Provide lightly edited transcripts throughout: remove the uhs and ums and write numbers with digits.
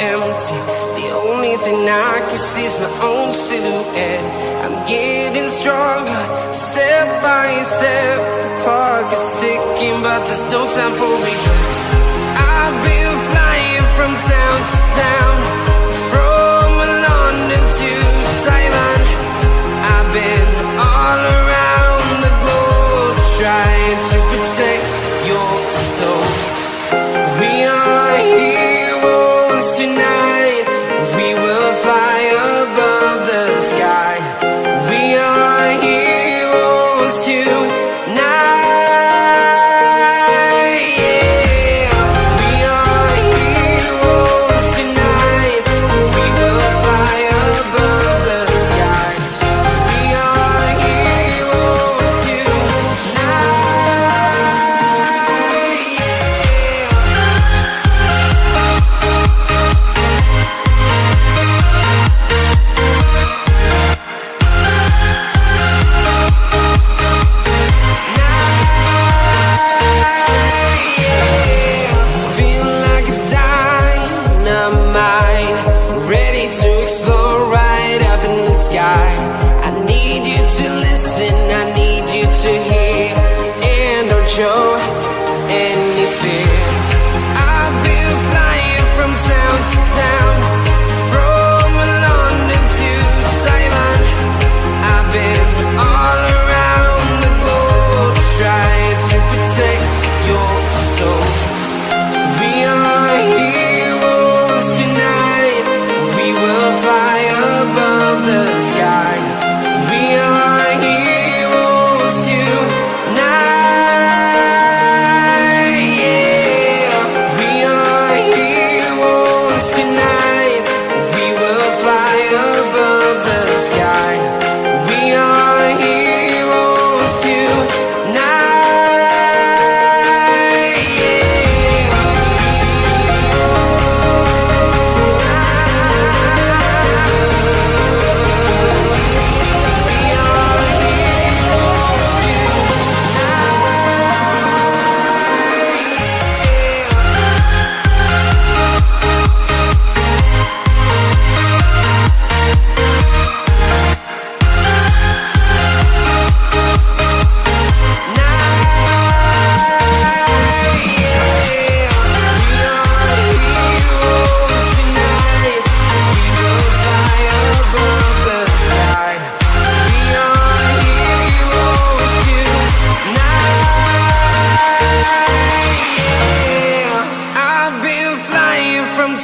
empty. The only thing I can see is my own silhouette. I'm getting stronger, step by step. The clock is ticking, but there's no time for regrets. I've been flying from town to town, from London to Taiwan. I've been all around the globe, trying to protect your soul. We are heroes tonight. We will fly above the sky. We are heroes tonight. Show anything. I've been flying from town to town, from London to Taiwan. I've been all around the globe, trying to protect your soul. We are heroes tonight. We will fly above the sky. We are heroes tonight.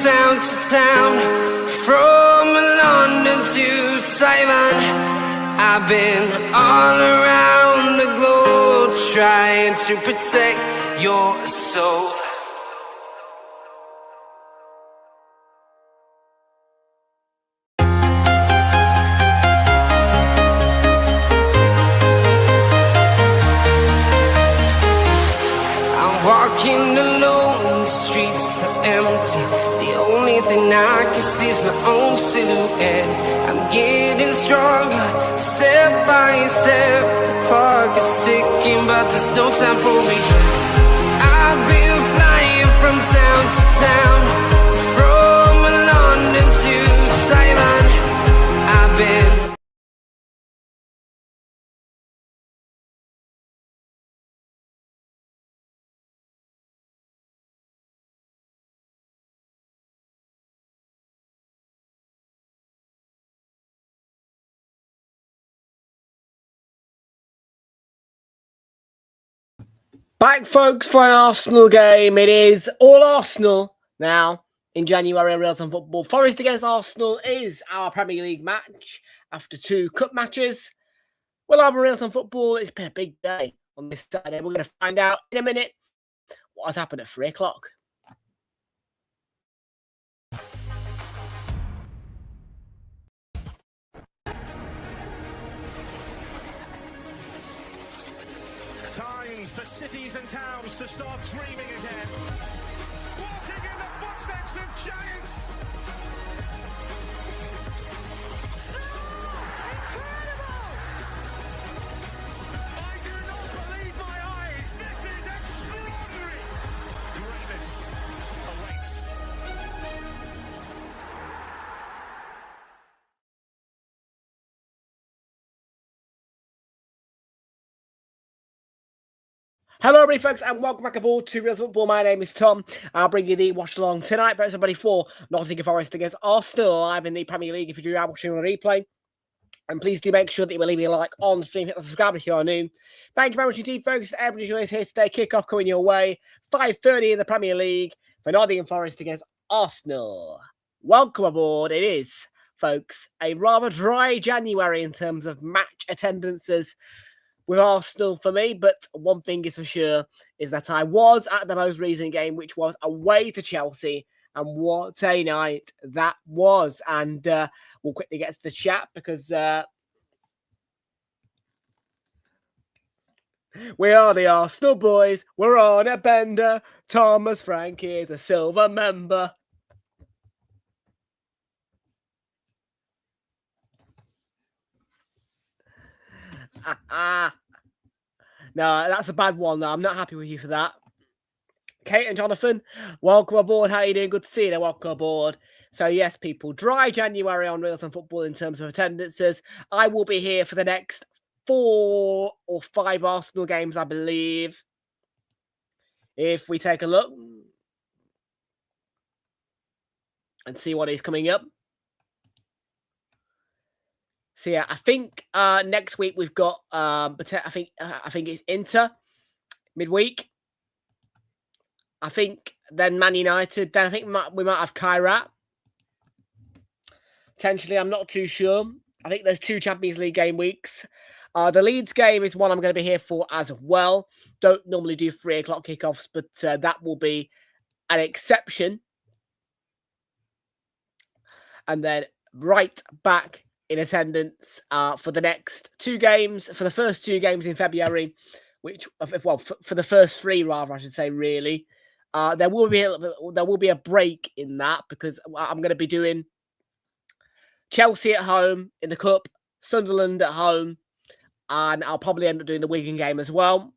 Town to town, from London to Taiwan. I've been all around the globe, trying to protect your soul. I'm walking alone, the streets are empty. The only thing I can see is my own silhouette. I'm getting stronger, step by step. The clock is ticking, but there's no time for regrets. I've been flying from town to town, from London to Taiwan. I've been back, folks, for an Arsenal game. It is all Arsenal now in January on Realltom Football. Forest against Arsenal is our Premier League match after 2 cup matches. Well, on Realltom Football, it's been a big day on this Saturday. We're going to find out in a minute what has happened at 3 o'clock. Time for cities and towns to start dreaming again. Walking in the footsteps of giants. Incredible! I do not believe my eyes. This is extraordinary. Greatness awaits. Hello, everybody, folks, and welcome back aboard to Realltom Football. My name is Tom. I'll bring you the watch along tonight. But everybody for Nottingham Forest against Arsenal live in the Premier League. If you are watching on a replay, and please do make sure that you will leave a like on the stream, hit the subscribe if you are new. Thank you very much indeed, folks. Everybody joining us here today. Kick-off coming your way. 5:30 in the Premier League for Nottingham Forest against Arsenal. Welcome aboard. It is, folks, a rather dry January in terms of match attendances with Arsenal for me, but one thing is for sure is that I was at the most recent game, which was away to Chelsea, and what a night that was. And we'll quickly get to the chat because we are the Arsenal boys. We're on a bender. Thomas Frank is a silver member. No, that's a bad one. I'm not happy with you for that. Kate and Jonathan, welcome aboard. How are you doing? Good to see you. Welcome aboard. So, yes, people, dry January on Realltom Football in terms of attendances. I will be here for the next 4 or 5 Arsenal games, I believe. If we take a look and see what is coming up. So yeah, I think next week we've got I think it's Inter midweek. I think then Man United. Then I think we might have Kairat. Potentially, I'm not too sure. I think there's 2 Champions League game weeks. The Leeds game is one I'm going to be here for as well. Don't normally do 3 o'clock kickoffs, but that will be an exception. And then right back in attendance for the next 2 games, for the first 2 games in February, which, well, for the first 3 rather, I should say, really. There will be a break in that because I'm going to be doing Chelsea at home in the Cup, Sunderland at home, and I'll probably end up doing the Wigan game as well.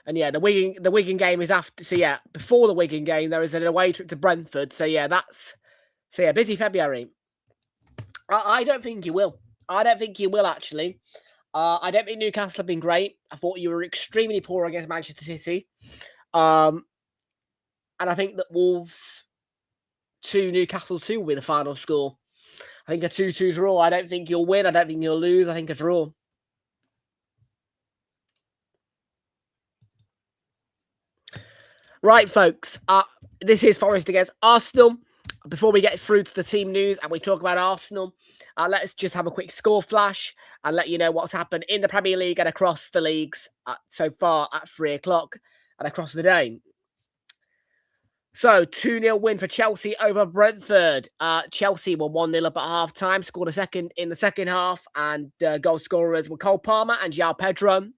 And yeah, the Wigan game is after. So yeah, before the Wigan game, there is an away trip to Brentford. So yeah, busy February. I don't think you will. I don't think you will, actually. I don't think Newcastle have been great. I thought you were extremely poor against Manchester City. And I think that Wolves 2, Newcastle 2 will be the final score. I think a 2-2 draw. I don't think you'll win. I don't think you'll lose. I think a draw. Right, folks. This is Forest against Arsenal. Before we get through to the team news and we talk about Arsenal, let's just have a quick score flash and let you know what's happened in the Premier League and across the leagues so far at 3 o'clock and across the day. So, 2-0 win for Chelsea over Brentford. Chelsea were 1-0 up at half-time, scored a second in the second half, and goal scorers were Cole Palmer and João Pedro.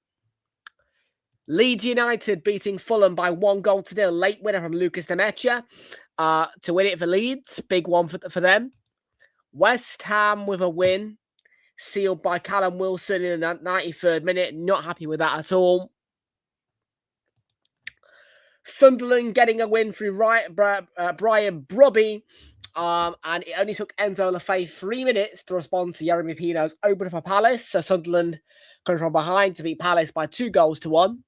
Leeds United beating Fulham by 1-0. Late winner from Lucas Demecha to win it for Leeds. Big one for them. West Ham with a win, sealed by Callum Wilson in the 93rd minute. Not happy with that at all. Sunderland getting a win through Brian Brobby. And it only took Enzo Lafay 3 minutes to respond to Jeremy Pino's opener for Palace. So Sunderland coming from behind to beat Palace by 2-1.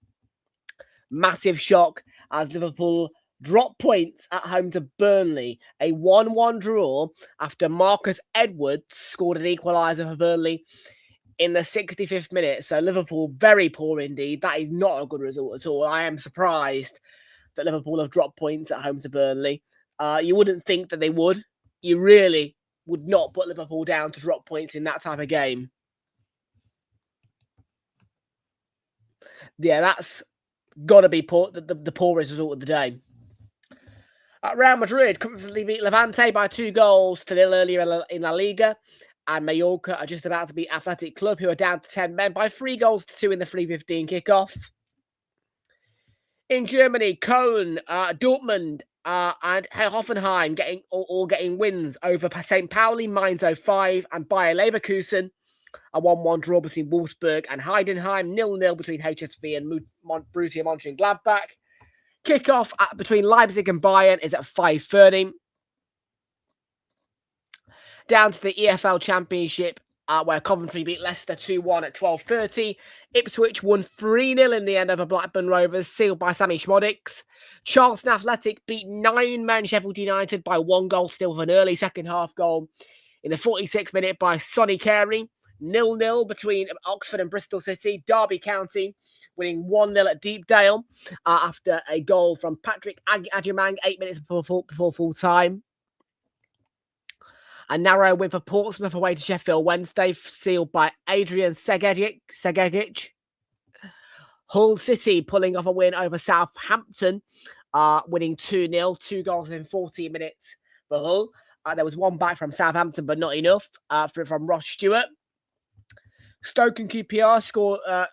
Massive shock as Liverpool drop points at home to Burnley. A 1-1 draw after Marcus Edwards scored an equaliser for Burnley in the 65th minute. So Liverpool, very poor indeed. That is not a good result at all. I am surprised that Liverpool have dropped points at home to Burnley. You wouldn't think that they would. You really would not put Liverpool down to drop points in that type of game. Yeah, that's got to be the poorest result of the day. Real Madrid comfortably beat Levante by 2-0 earlier in La Liga. And Mallorca are just about to beat Athletic Club, who are down to 10 men, by 3-2 in the 3:15 kickoff. In Germany, Köln, Dortmund, and Hoffenheim getting wins over St. Pauli, Mainz 05, and Bayer Leverkusen. A 1-1 draw between Wolfsburg and Heidenheim. 0-0 between HSV and Borussia Mönchengladbach. Kickoff between Leipzig and Bayern is at 5:30. Down to the EFL Championship. where Coventry beat Leicester 2-1 at 12:30. Ipswich won 3-0 in the end over Blackburn Rovers, sealed by Sammy Schmodix. Charlton Athletic beat 9-man Sheffield United by 1 goal, still with an early second half goal in the 46th minute by Sonny Carey. 0-0 between Oxford and Bristol City. Derby County winning 1-0 at Deepdale after a goal from Patrick Agyemang 8 minutes before full time. A narrow win for Portsmouth away to Sheffield Wednesday, sealed by Adrian Segegic. Hull City pulling off a win over Southampton, winning 2-0, 2 goals in 14 minutes for Hull. There was one back from Southampton, but not enough from Ross Stewart. Stoke and QPR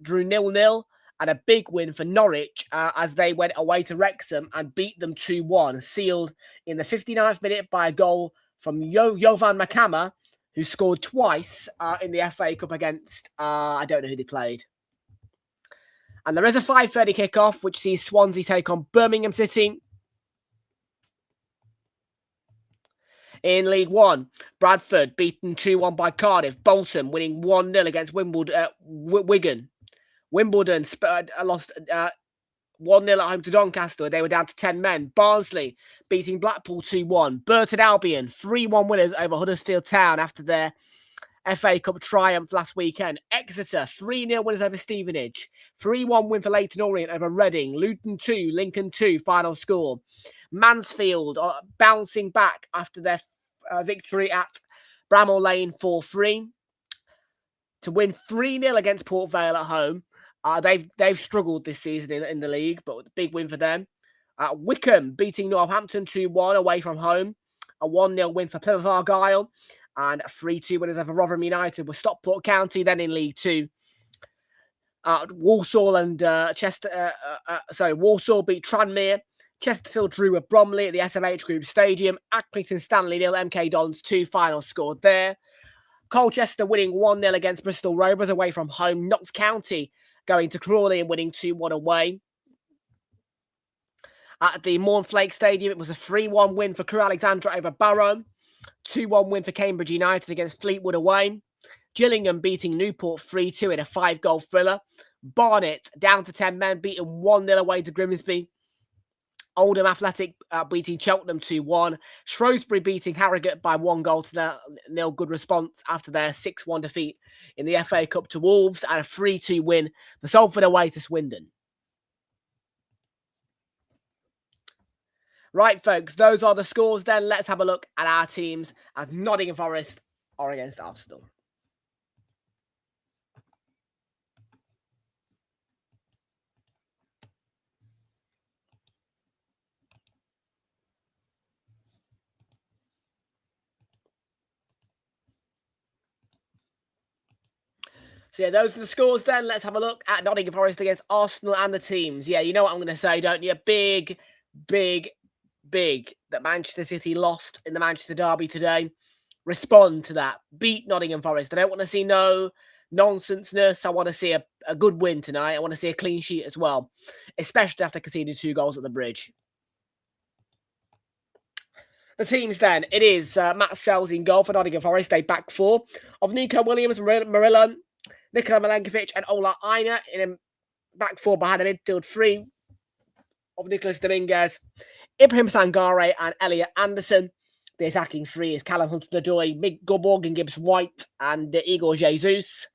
drew 0-0, and a big win for Norwich as they went away to Wrexham and beat them 2-1, sealed in the 59th minute by a goal from Jovan Makama, who scored twice in the FA Cup against, I don't know who they played. And there is a 5:30 kickoff, which sees Swansea take on Birmingham City. In League One, Bradford beaten 2-1 by Cardiff. Bolton winning 1-0 against Wigan. Wimbledon lost 1-0 at home to Doncaster. They were down to 10 men. Barnsley beating Blackpool 2-1. Burton Albion 3-1 winners over Huddersfield Town after their FA Cup triumph last weekend. Exeter 3-0 winners over Stevenage. 3-1 win for Leyton Orient over Reading. Luton 2, Lincoln 2 final score. Mansfield bouncing back after their victory at Bramall Lane 4-3 to win 3-0 against Port Vale at home. They've struggled this season in the league, but a big win for them. Wickham beating Northampton 2-1 away from home. A 1-0 win for Plymouth Argyle. And 3-2 winners over Rotherham United with Stockport County. Then in League Two, Walsall and Walsall beat Tranmere. Chesterfield drew with Bromley at the SMH Group Stadium. Accrington Stanley 0, MK Dons 2 final scored there. Colchester winning 1-0 against Bristol Rovers away from home. Notts County going to Crawley and winning 2-1 away. At the Mornflake Stadium, it was a 3-1 win for Crewe Alexandra over Barrow. 2-1 win for Cambridge United against Fleetwood away. Gillingham beating Newport 3-2 in a 5-goal thriller. Barnet down to 10 men, beaten 1-0 away to Grimsby. Oldham Athletic beating Cheltenham 2-1. Shrewsbury beating Harrogate by 1 goal to 0. Good response after their 6-1 defeat in the FA Cup to Wolves, and a 3-2 win for Salford away to Swindon. Right, folks, those are the scores then. Let's have a look at our teams as Nottingham Forest are against Arsenal. So, yeah, those are the scores then. Let's have a look at Nottingham Forest against Arsenal and the teams. Yeah, you know what I'm going to say, don't you? Big that Manchester City lost in the Manchester Derby today. Respond to that. Beat Nottingham Forest. I don't want to see no nonsenseness. I want to see a good win tonight. I want to see a clean sheet as well, especially after conceding 2 goals at the Bridge. The teams then. It is Matt Sells in goal for Nottingham Forest. They back 4 of Nico Williams, Murillo, Nikola Milenkovic and Ola Aina in a back 4 behind a midfield 3 of Nicholas Dominguez, Ibrahim Sangare and Elliot Anderson. The attacking 3 is Callum Hudson-Odoi, Mick Morgan Gibbs-White and Igor Jesus.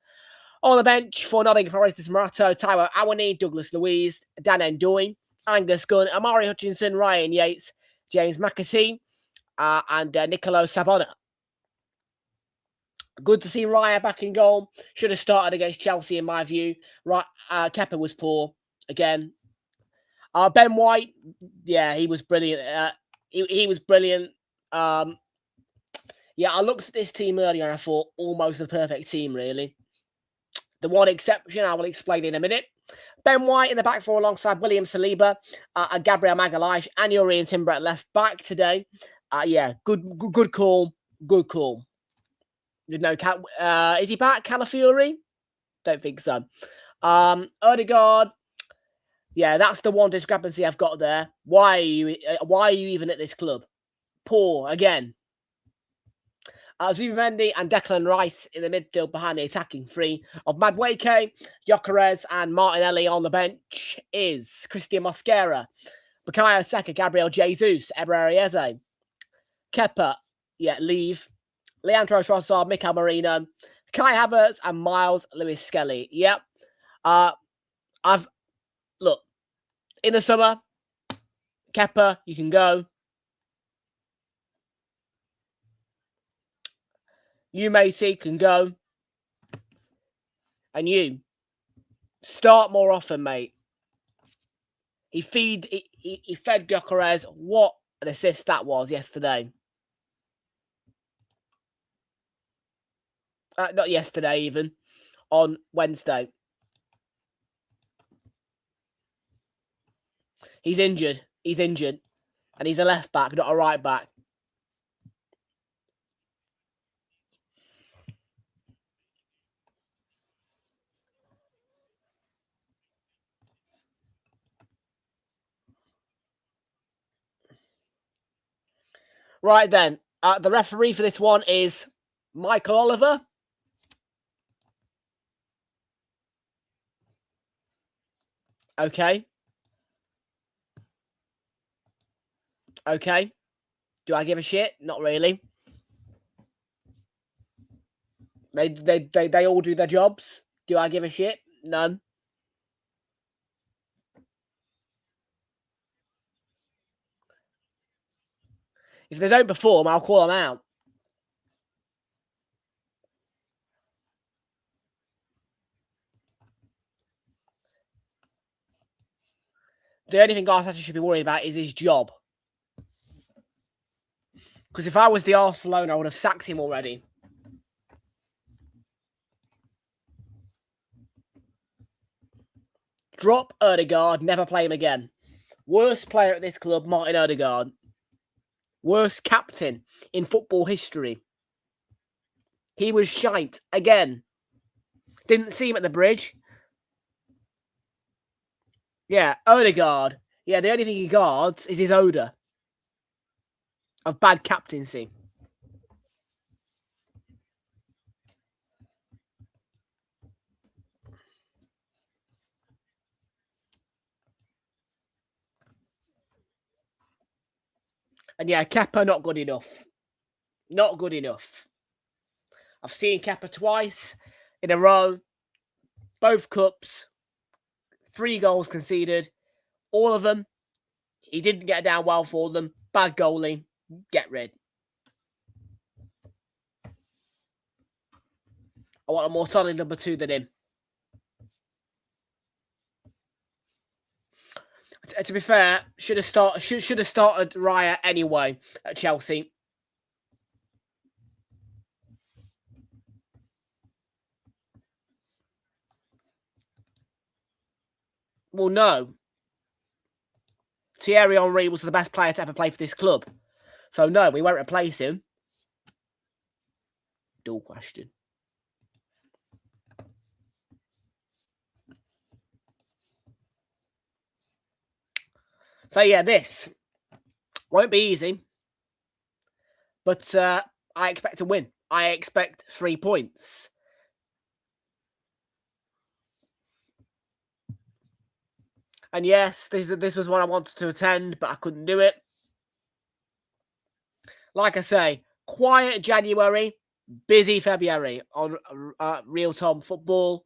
On the bench for Nottingham Forest is Marato, Taiwo Awani, Douglas Louise, Dan Ndoye, Angus Gunn, Amari Hutchinson, Ryan Yates, James McAtee and Nicolo Sabona. Good to see Raya back in goal. Should have started against Chelsea in my view. Kepa was poor again. Ben White, yeah, he was brilliant. He was brilliant. Yeah, I looked at this team earlier and I thought almost the perfect team, really. The one exception I will explain in a minute. Ben White in the back 4 alongside William Saliba and Gabriel Magalhaes and Urian Timber at left back today. Yeah, good call. Good call. No, is he back, Calafiori? Don't think so. Odegaard. Yeah, that's the one discrepancy I've got there. Why are you even at this club? Poor again. Zubimendi and Declan Rice in the midfield behind the attacking three of Madueke, Gyökeres and Martinelli. On the bench is Christian Mosquera, Bukayo Saka, Gabriel Jesus, Eber Eze, Kepa, leave, Leandro Trossard, Mikel Merino, Kai Havertz and Miles Lewis Skelly. Yep. Look, in the summer, Kepa, you can go. You, Macy, can go. And you, start more often, mate. He fed Gyökeres. What an assist that was yesterday. Not yesterday, even. On Wednesday. He's injured. And he's a left back, not a right back. Right then, the referee for this one is Michael Oliver. Okay. Do I give a shit? Not really. They all do their jobs. Do I give a shit? None. If they don't perform, I'll call them out. The only thing Arteta should be worried about is his job. Because if I was the Arsenal owner, I would have sacked him already. Drop Odegaard, never play him again. Worst player at this club, Martin Odegaard. Worst captain in football history. He was shite again. Didn't see him at the bridge. Yeah, Odegaard. Yeah, the only thing he guards is his odour of bad captaincy. And yeah, Kepa, not good enough. Not good enough. I've seen Kepa twice in a row. Both cups. 3 goals conceded. All of them. He didn't get down well for them. Bad goalie. Get rid. I want a more solid number 2 than him. To be fair, should have started Raya anyway at Chelsea. Well, no. Thierry Henry was the best player to ever play for this club. So, no, we won't replace him. Dual question. So, yeah, this won't be easy. But I expect to win. I expect 3 points. And yes, this was what I wanted to attend, but I couldn't do it. Like I say, quiet January, busy February on Realltom football.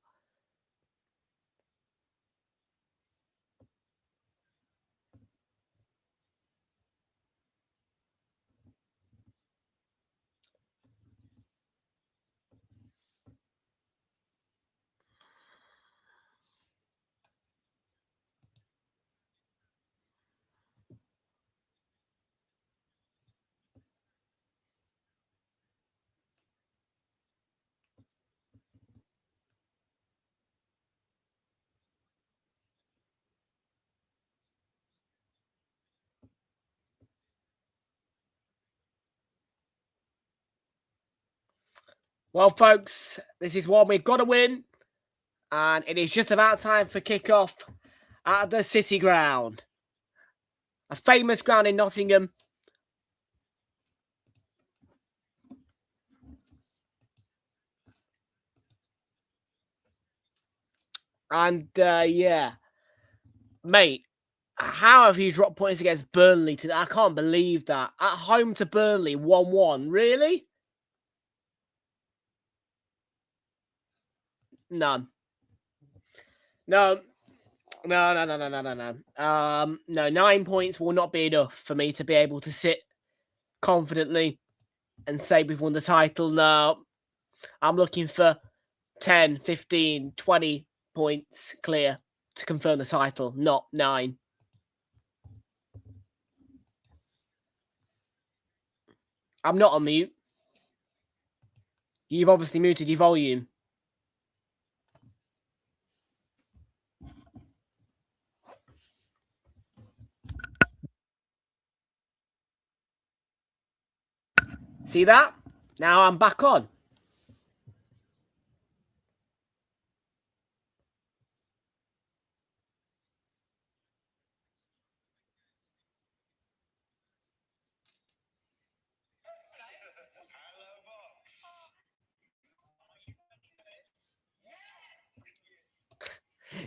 Well, folks, this is one we've got to win. And it is just about time for kick-off at the City Ground. A famous ground in Nottingham. And yeah, mate, how have you dropped points against Burnley today? I can't believe that. At home to Burnley, 1-1. Really? No. No. No. 9 points will not be enough for me to be able to sit confidently and say we've won the title. No. I'm looking for 10, 15, 20 points clear to confirm the title, not 9. I'm not on mute. You've obviously muted your volume. See that? Now I'm back on.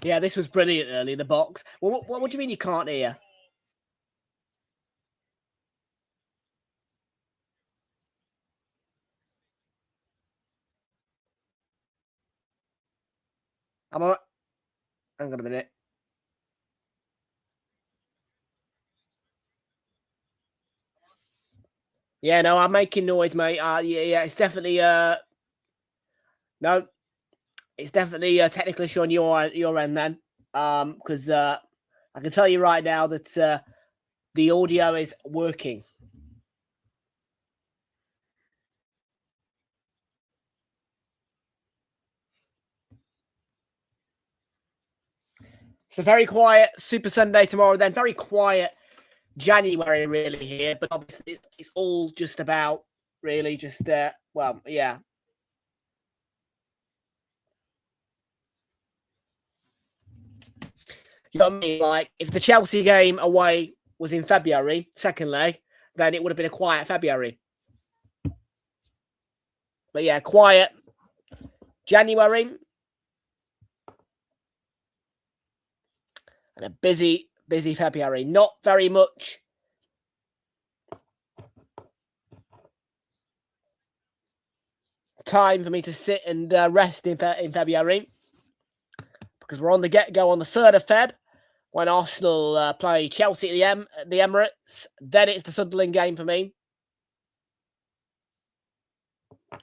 Yeah, this was brilliant early, the box. Well, what do you mean you can't hear? Hang on a minute. Yeah, no, I'm making noise, mate. Yeah, it's definitely no, it's definitely a technical issue on your end then. Because I can tell you right now that the audio is working. So very quiet Super Sunday tomorrow, then very quiet January really here, but obviously it's all just about really just well, yeah. You know what I mean? Like if the Chelsea game away was in February, second leg, then it would have been a quiet February. But yeah, quiet January and a busy February. Not very much time for me to sit and rest in February because we're on the get-go on the 3rd of Feb when Arsenal play Chelsea at the Emirates. Then it's the Sunderland game for me. I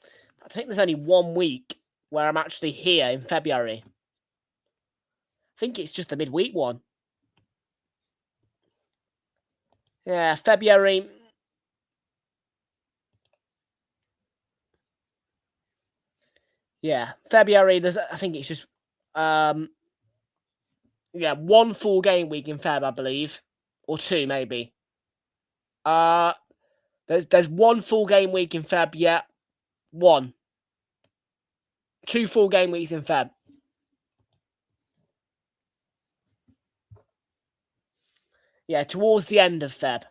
think there's only 1 week where I'm actually here in February. I think it's just the midweek one. Yeah, February. Yeah, February. I think it's just, yeah, 1 full game week in Feb, I believe, or 2 maybe. There's 1 full game week in Feb. Yeah, 1. 2 full game weeks in Feb. Yeah, towards the end of Feb.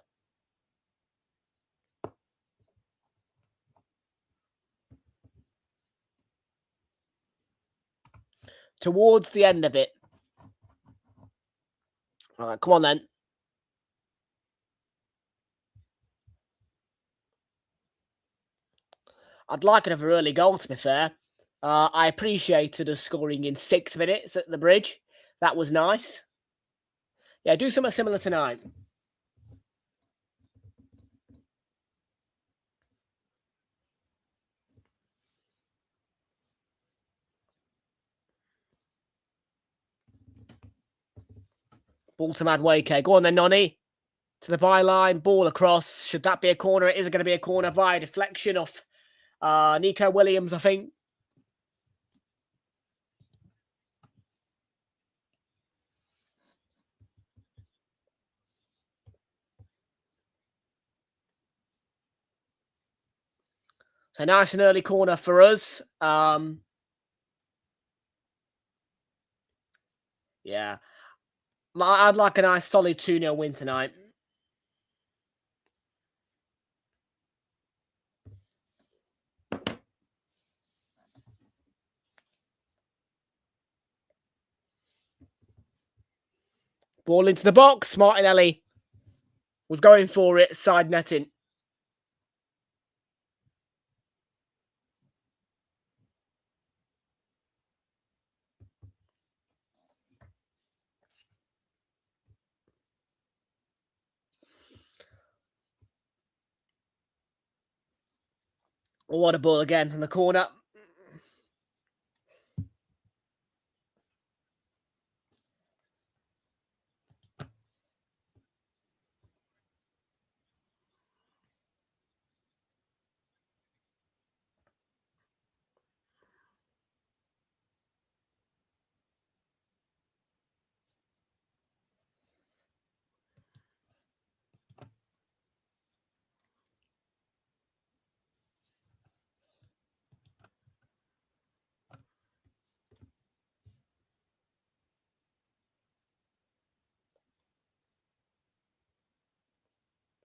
Towards the end of it. All right, come on then. I'd like another early goal, to be fair. I appreciated us scoring in 6 minutes at the bridge. That was nice. Yeah, do something similar tonight. Ball to Madueke. Go on then, Nonny. To the byline. Ball across. Should that be a corner? It is going to be a corner by a deflection off Nico Williams, I think. So nice and early corner for us. Yeah. I'd like a nice solid 2-0 win tonight. Ball into the box. Martinelli was going for it. Side netting. Oh, what a ball again from the corner.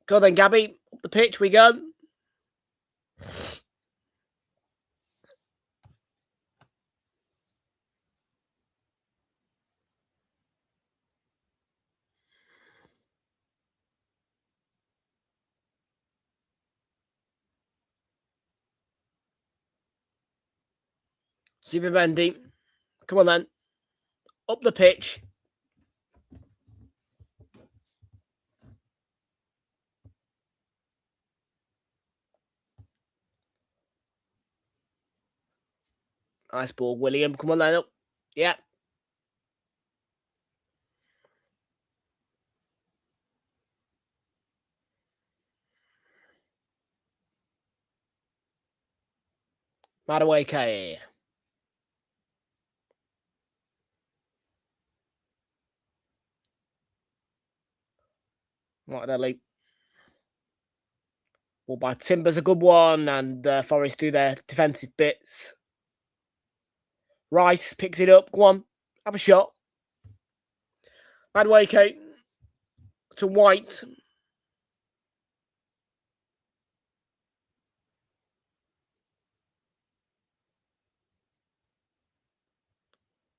Go then, Gabby. Up the pitch we go. Super Bendy. Come on then. Up the pitch. Nice ball, William. Come on then. Up. Yeah. Madueke. Martinelli. Ball by Timber's a good one, and Forest do their defensive bits. Rice picks it up. Go on. Have a shot. Madueke to White.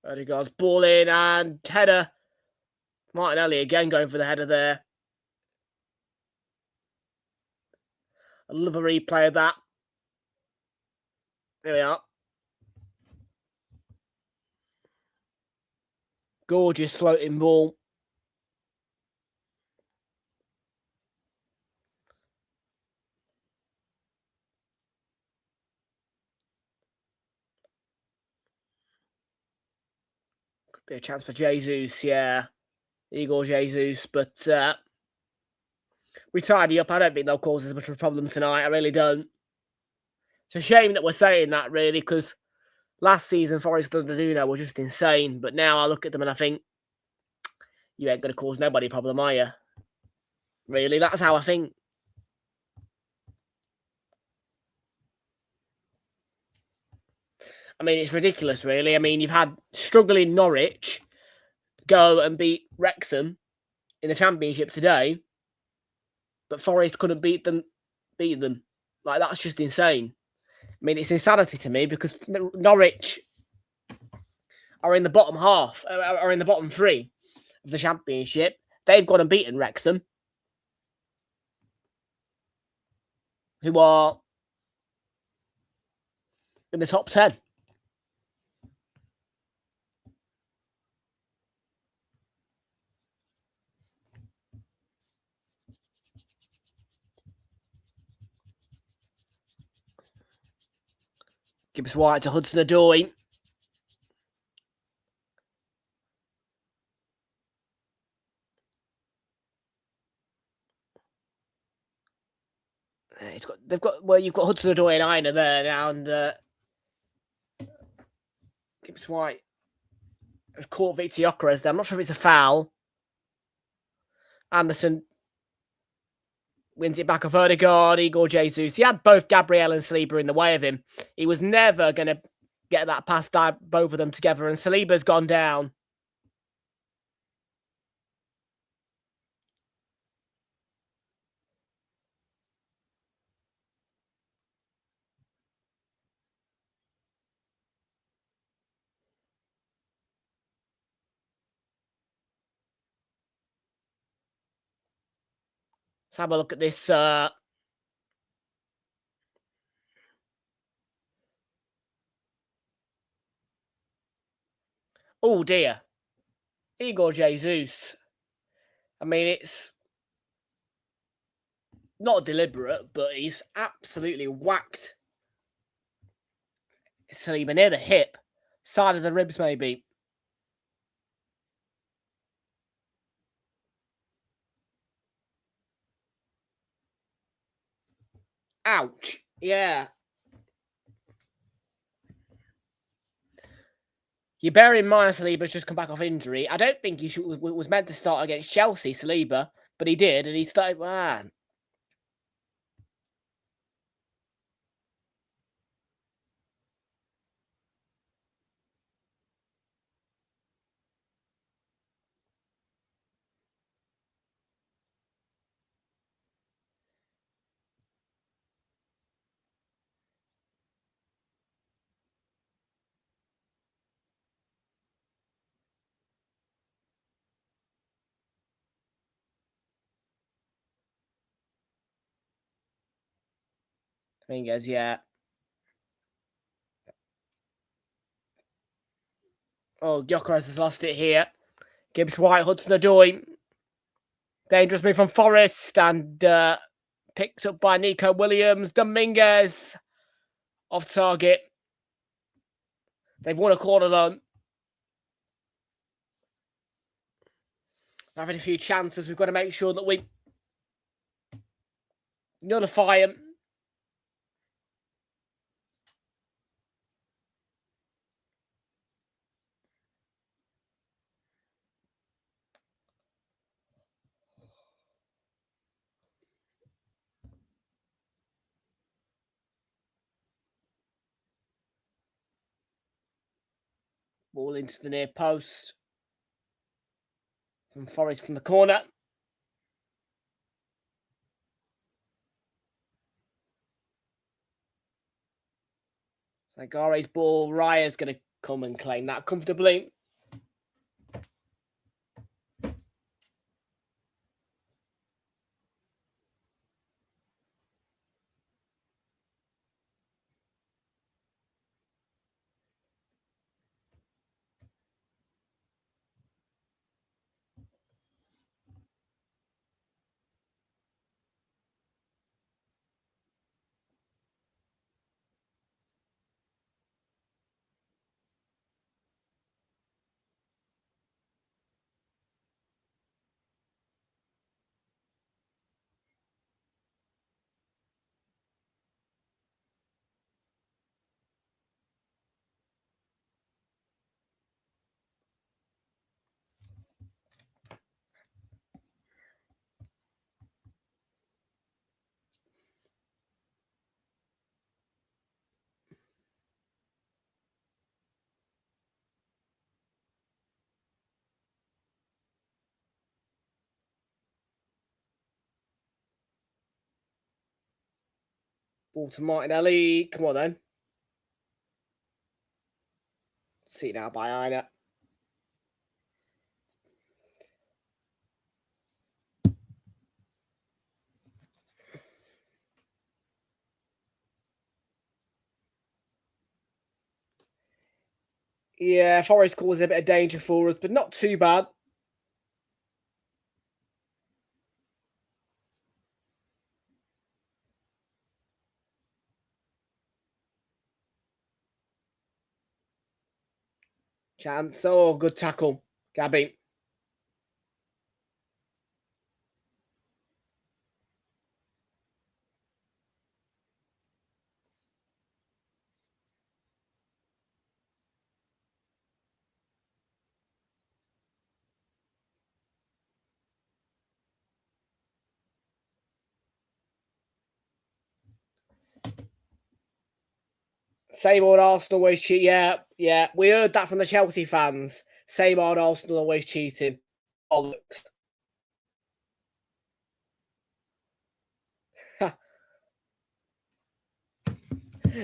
There he goes. Ball in and header. Martinelli again going for the header there. I love a replay of that. There we are. Gorgeous floating ball. Could be a chance for Jesus, yeah. Igor Jesus, but we tidy up. I don't think they'll cause as much of a problem tonight. I really don't. It's a shame that we're saying that, really, because last season Forest under Nuno were just insane. But now I look at them and I think, you ain't going to cause nobody a problem, are you? Really, that's how I think. I mean, it's ridiculous, really. I mean, you've had struggling Norwich go and beat Wrexham in the Championship today, but Forest couldn't beat them. Like, that's just insane. I mean, it's insanity to me because Norwich are in the bottom half, are in the bottom three of the Championship. They've gone and beaten Wrexham, who are in the top 10. Gibbs White to Hudson-Odoi. You've got Hudson-Odoi and Ina there now, and Gibbs White has caught Victor Gyökeres there. I'm not sure if it's a foul. Anderson wins it back off Odegaard, Igor Jesus. He had both Gabriel and Saliba in the way of him. He was never going to get that past both of them together, and Saliba's gone down. have a look at this. Oh dear. Igor Jesus. I mean, it's not deliberate, but he's absolutely whacked Saliba near the hip. Side of the ribs, maybe. Ouch. Yeah. You bear in mind Saliba's just come back off injury. I don't think he was meant to start against Chelsea, Saliba, but he did, and he started. Man. Fingers, yeah. Oh, Gyökeres has lost it here. Gibbs White, Hudson-Odoi. Dangerous move from Forest and picked up by Nico Williams. Dominguez off target. They've won a corner though. Having a few chances. We've got to make sure that we nullify them. Ball into the near post. From Forest from the corner. Gare's ball. Raya's going to come and claim that comfortably. Ball to Martinelli. Come on then. See now by Ina. Yeah, Forest causing a bit of danger for us, but not too bad. Chance. Oh, good tackle. Gabby. Same old Arsenal always cheat. Yeah. We heard that from the Chelsea fans. Same old Arsenal always cheating. Bollocks.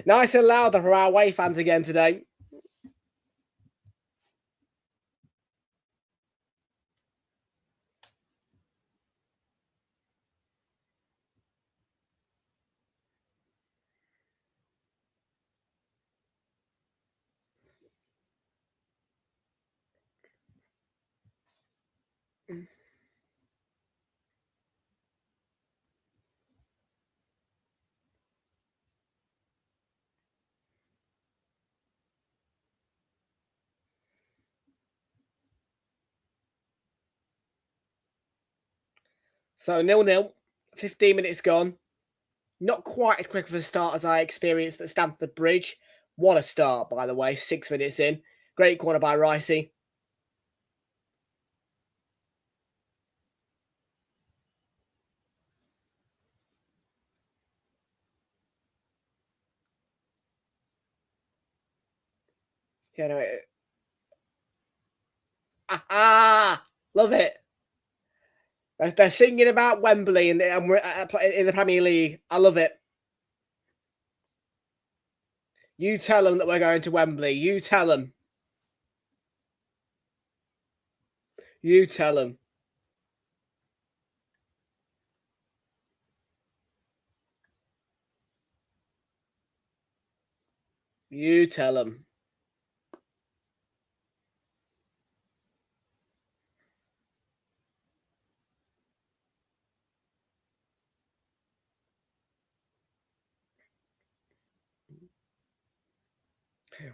Nice and louder for our away fans again today. So 0-0, 15 minutes gone. Not quite as quick of a start as I experienced at Stamford Bridge. What a start, by the way, 6 minutes in. Great corner by Ricey. You know, love it. They're singing about Wembley in the Premier League. I love it. You tell them that we're going to Wembley. You tell them. You tell them. You tell them.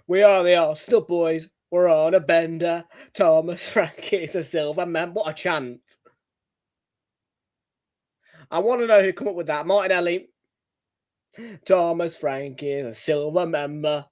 We are the Arsenal boys. We're on a bender. Thomas Frankie's a silver man. What a chant. I want to know who come up with that. Martinelli. Thomas Frankie is a silver member.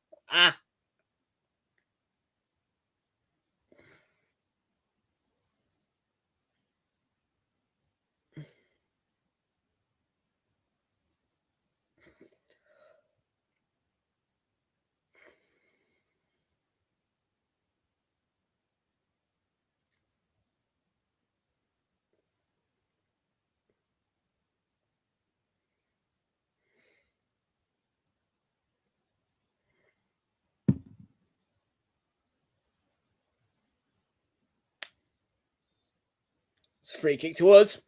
It's a free kick to us.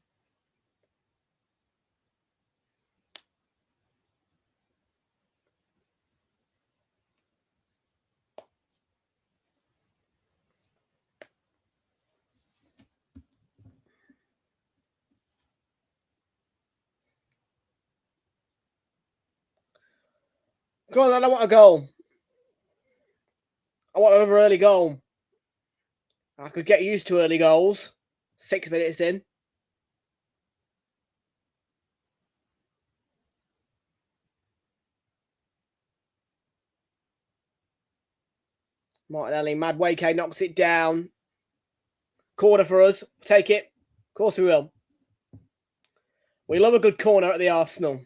Come on, then. I want a goal. I want another early goal. I could get used to early goals. 6 minutes in. Martinelli, Madueke knocks it down. Corner for us. Take it. Of course we will. We love a good corner at the Arsenal.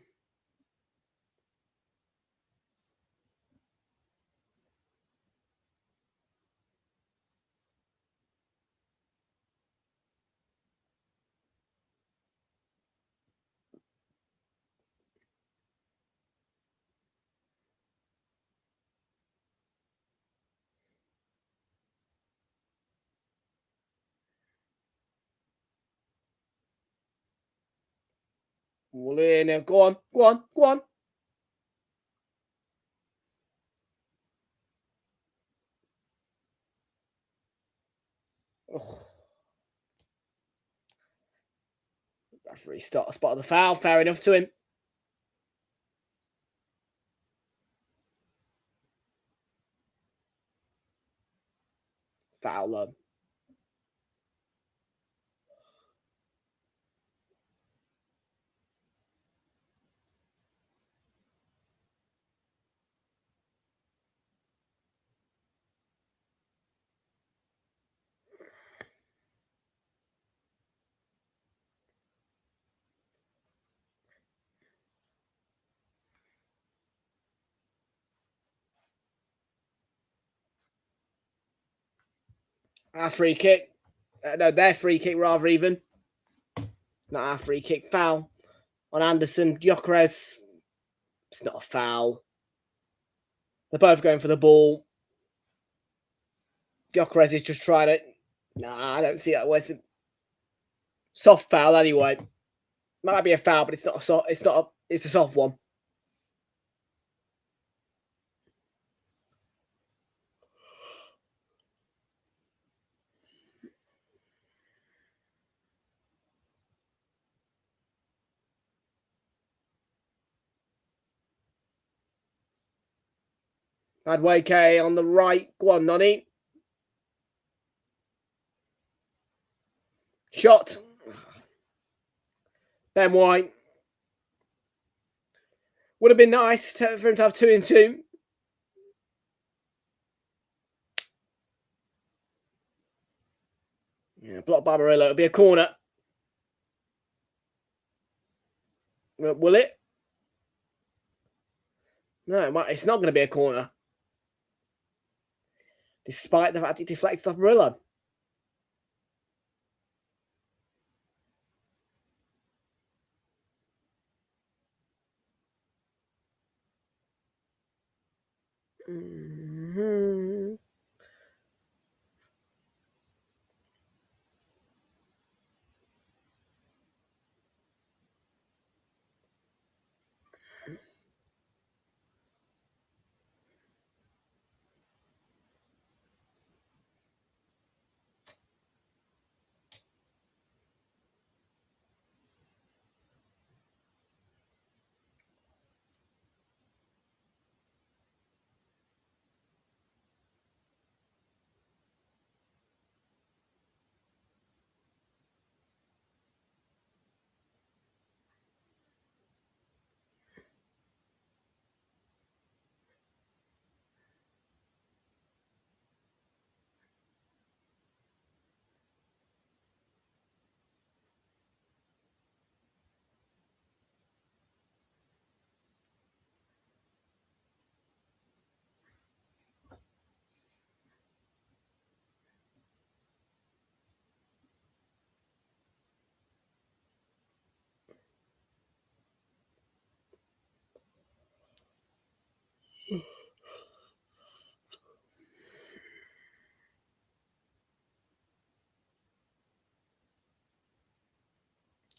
Go on, go on, go on. Oh. Referee spot of the foul. Fair enough to him. Foul though. Our free kick. No, their free kick rather even. Not our free kick. Foul on Anderson. Gyökeres. It's not a foul. They're both going for the ball. Gyökeres is just trying it. Nah, I don't see that. Where's the soft foul anyway? Might be a foul, but it's not a soft. It's not a. It's a soft one. Adwake on the right. Go on, Nonny. Shot. Ben White. Would have been nice for him to have 2 and 2. Yeah, blocked by Murillo. It'll be a corner. Will it? No, it's not going to be a corner. Despite the fact it deflected off Murillo. Mm-hmm.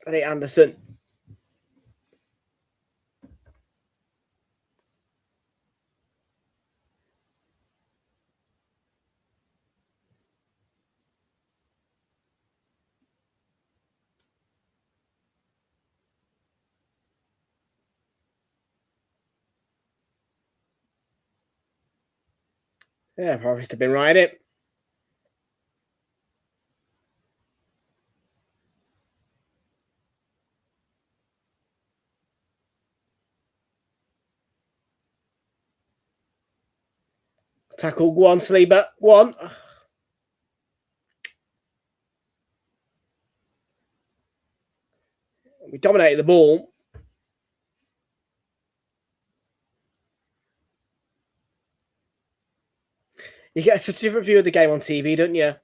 I think Anderson. Yeah, probably have been right it. Tackle, go on, Sleeper. Go on. We dominated the ball. You get such a different view of the game on TV, don't you?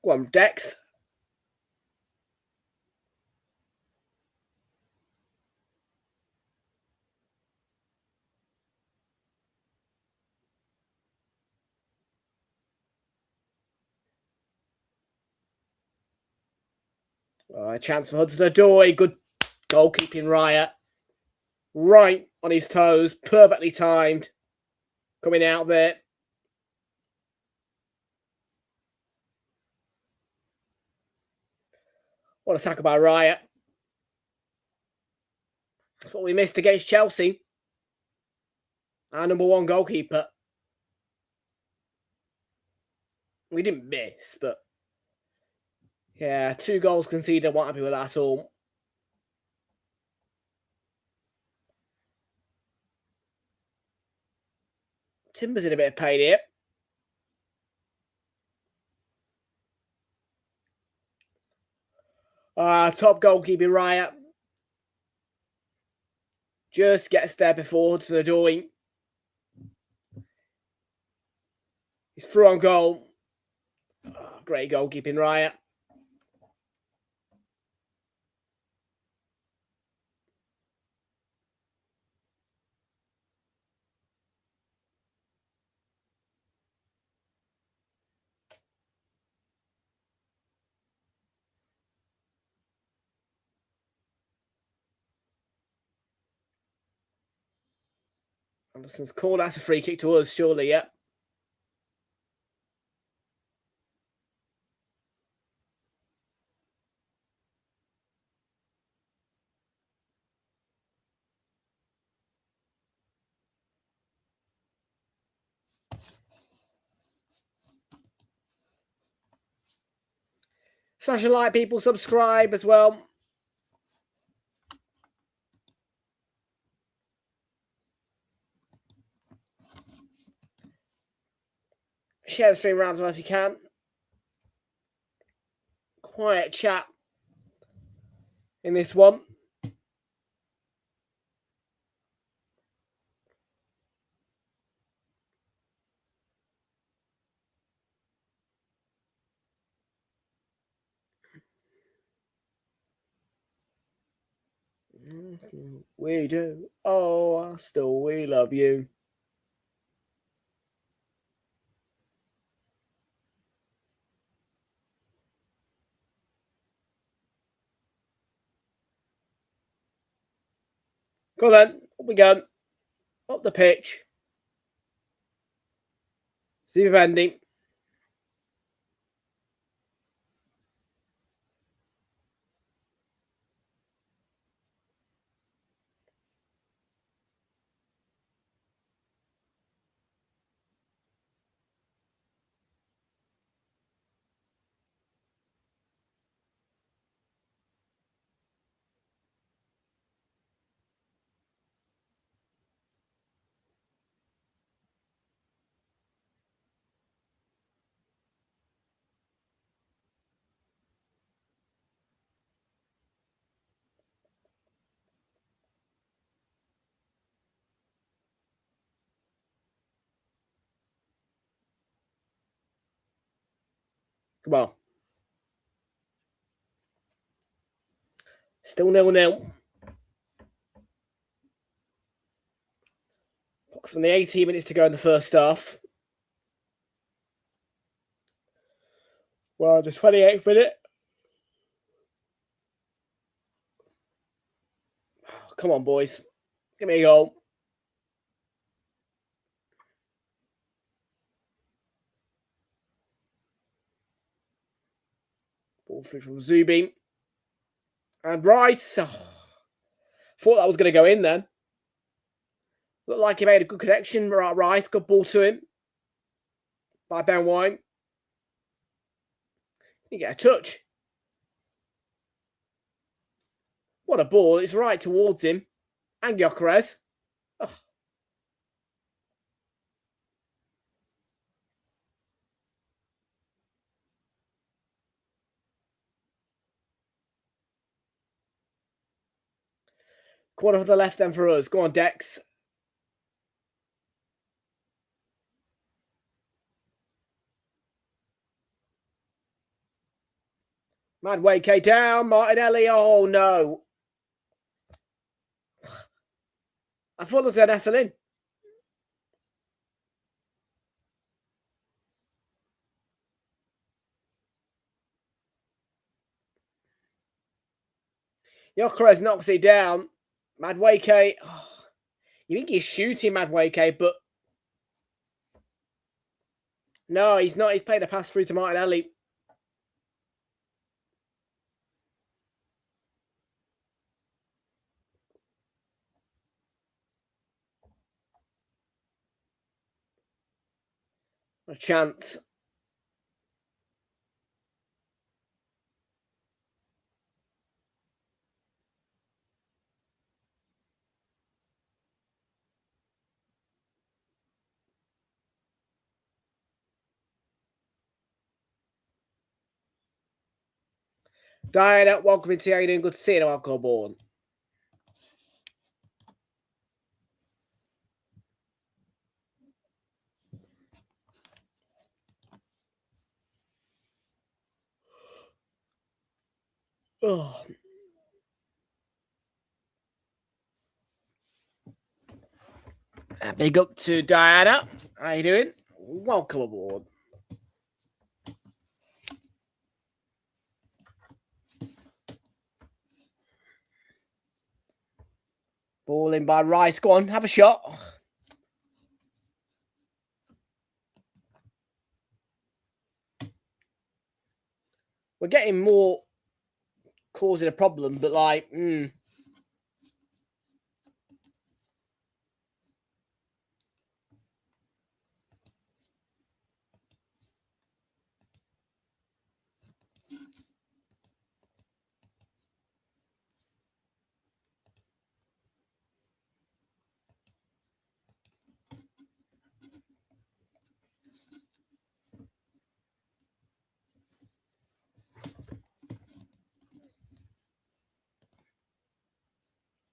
Go on, Dex. Chance for Hudson-Odoi. Good goalkeeping, Raya. Right on his toes. Perfectly timed. Coming out there. What a tackle by Raya. That's what we missed against Chelsea. Our number 1 goalkeeper. We didn't miss, but yeah, 2 goals conceded. I'm not happy with that at all. Timber's in a bit of pain here. Top goalkeeping, Raya. Just gets there before Hudson-Odoi. He's through on goal. Great goalkeeping, Raya. Anderson's called. That's a free kick to us, surely, yeah. Smash a like, people. Subscribe as well. Share the stream around as well if you can. Quiet chat in this one. We do. Oh, Arsenal, we love you. Go on then. Up we go. Up the pitch. See the ending. Come on. Still 0-0. Approximately 18 minutes to go in the first half. Well, the 28th minute. Oh, come on, boys. Give me a goal. Ball through from Zubi. And Rice. Oh, thought that was going to go in then. Looked like he made a good connection. Rice, good ball to him. By Ben White. You get a touch. What a ball. It's right towards him. And Gyökeres. Oh. Corner for the left then for us. Go on, Dex. Madwake down. Martinelli. Oh, no. I thought there was an Essel in. Gyökeres knocks it down. Madwake. Oh, you think he's shooting Madwake, but no, he's not. He's played a pass through to Martinelli. A chance. Diana, welcome to how you doing? Good to see you, alcohol born. Oh. Big up to Diana. How you doing? Welcome aboard. Ball in by Rice. Go on, have a shot. We're getting more causing a problem, but like,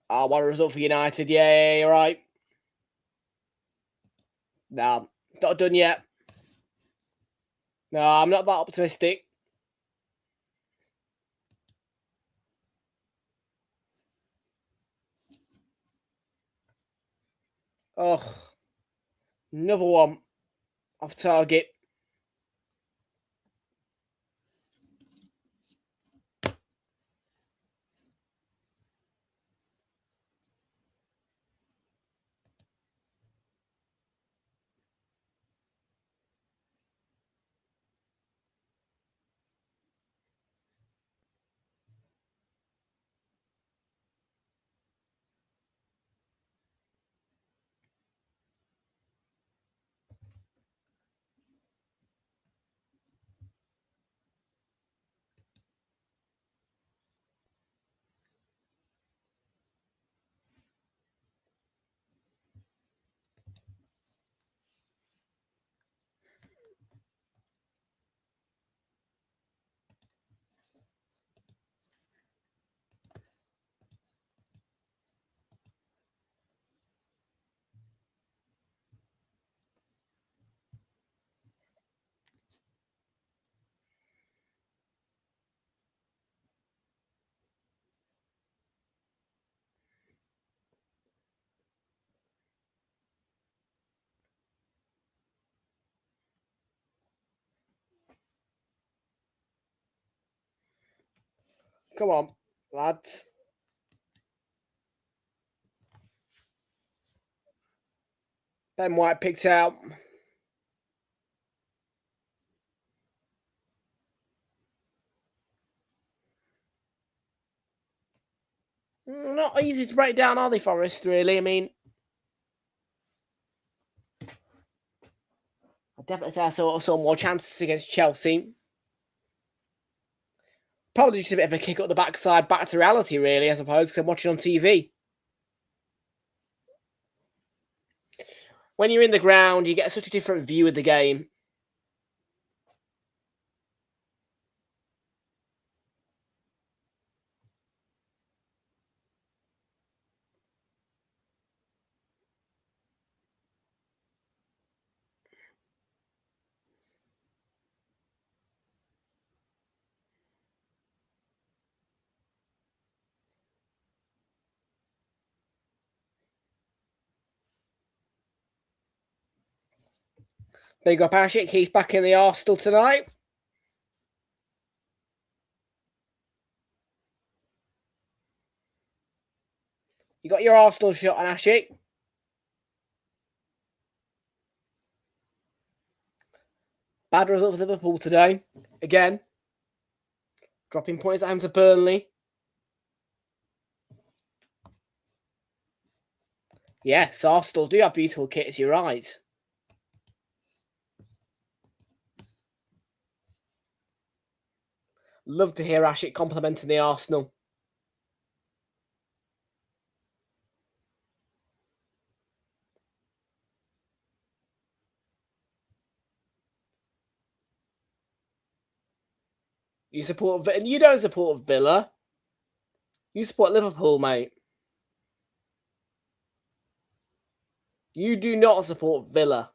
Oh, what a result for United. Yeah, you're right. No, not done yet. No, I'm not that optimistic. Oh, another one off target. Come on, lads. Ben White picked out. Not easy to break down, are they, Forest, really? I mean, I definitely say I saw more chances against Chelsea. Probably just a bit of a kick up the backside, back to reality, really, I suppose, because I'm watching on TV. When you're in the ground, you get such a different view of the game. Big up Ashik, he's back in the Arsenal tonight. You got your Arsenal shot on Ashik. Bad result for Liverpool today. Again. Dropping points at home to Burnley. Yes, Arsenal do have beautiful kits, you're right. Love to hear Ashik complimenting the Arsenal. You support, and you don't support Villa. You support Liverpool, mate. You do not support Villa.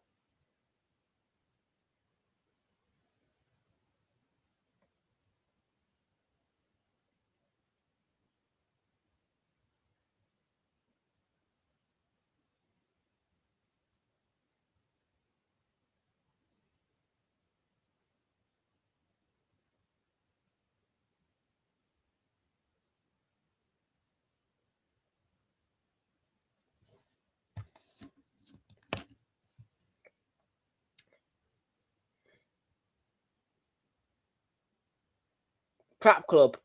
Crap club.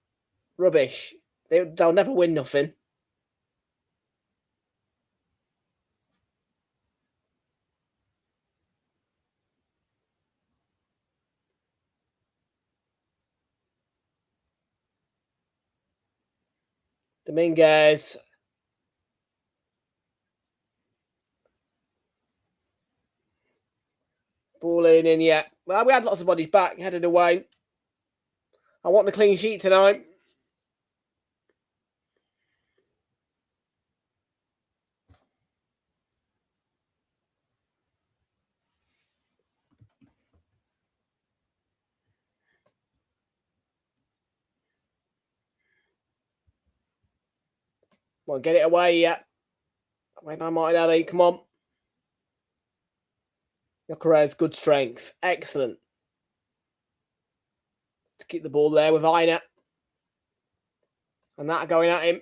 Rubbish. They'll never win nothing. Dominguez. Ball in, yeah. Well, we had lots of bodies back, headed away. I want the clean sheet tonight. Come on, get it away, yeah. Wait by Martinelli, come on. Gyökeres, good strength. Excellent. To keep the ball there with Aina. And that going at him.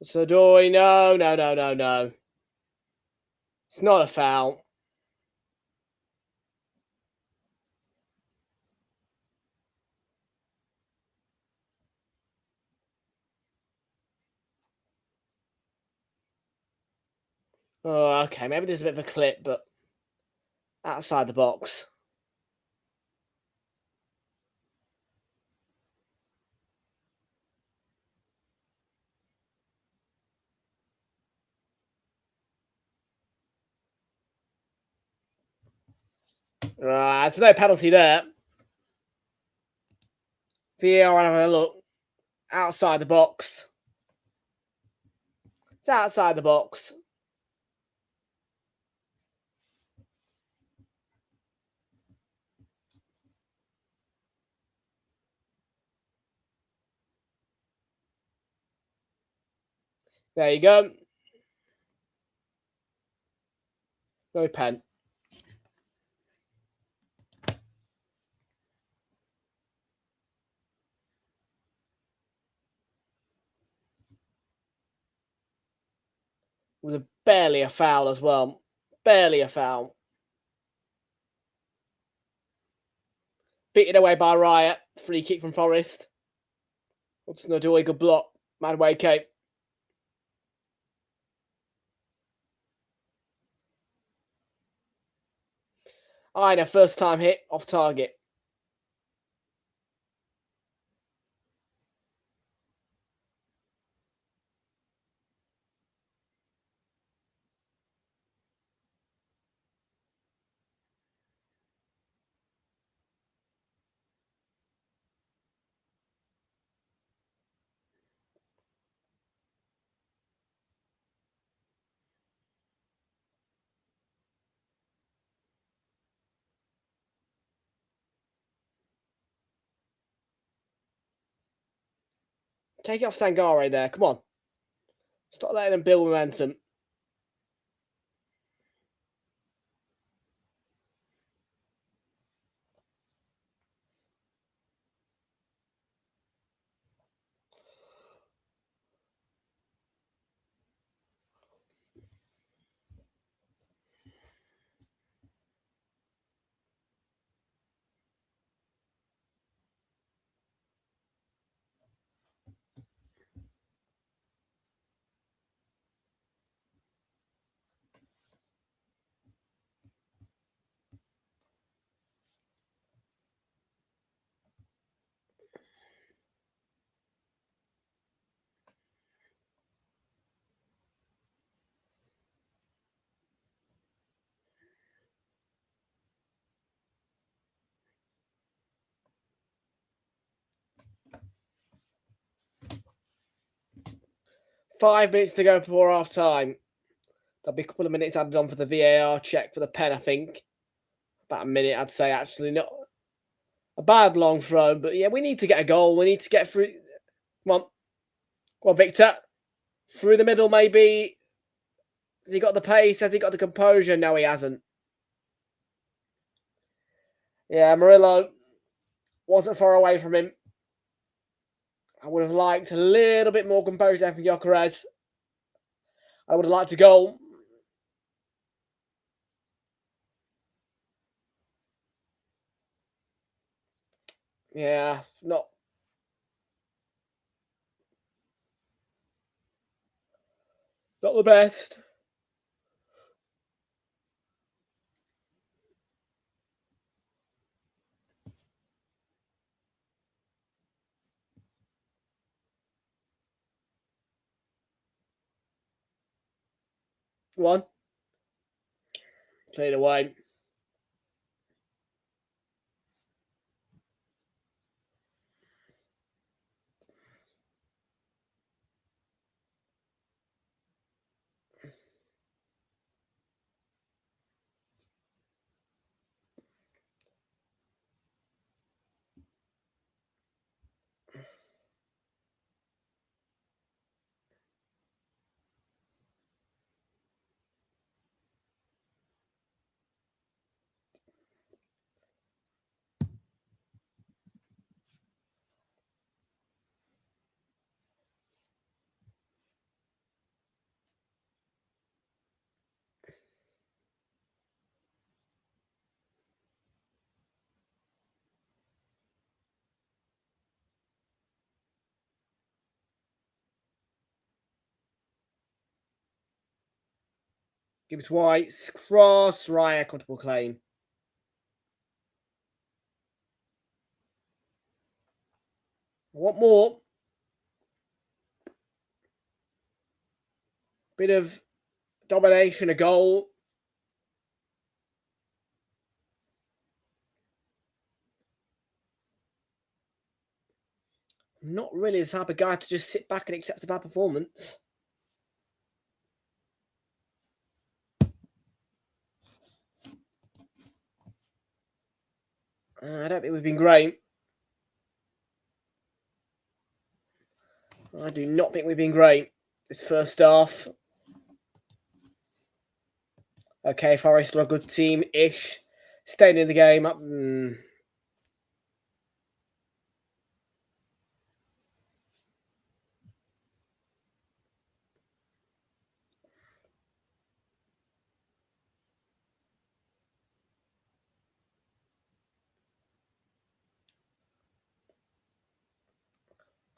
Sadoi, no. It's not a foul. Oh, okay. Maybe there's a bit of a clip, but outside the box. There's no penalty there. VAR, have a look. Outside the box. It's outside the box. There you go. No pen. It was barely a foul as well. Barely a foul. Beaten away by Riot. Free kick from Forest. What's not doing? Good block. Madway Cape. Aina, first time hit off target. Take it off Sangare there. Come on. Stop letting them build momentum. Five minutes to go before half time. There'll be a couple of minutes added on for the VAR check for the pen, I think. About a minute, I'd say, actually. Not a bad long throw, but yeah, we need to get a goal. We need to get through. Come on, Victor. Through the middle, maybe. Has he got the pace? Has he got the composure? No, he hasn't. Yeah, Murillo wasn't far away from him. I would have liked a little bit more composure there for Gyökeres. I would have liked a goal. Yeah, not the best. One. Played away. Gibbs White's cross. Raya, comfortable claim. I want more. Bit of domination, a goal. Not really the type of guy to just sit back and accept a bad performance. I don't think we've been great. I do not think we've been great this first half. Okay, Forest are a good team-ish. Staying in the game.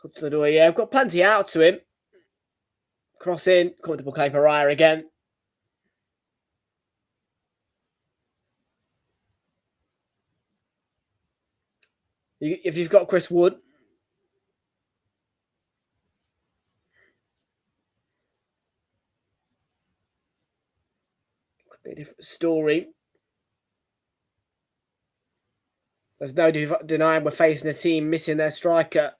Cut to the door, yeah. I've got plenty out to him. Cross in. Comfortable claim for Raya again. If you've got Chris Wood. Could be a different story. There's no denying we're facing a team missing their striker.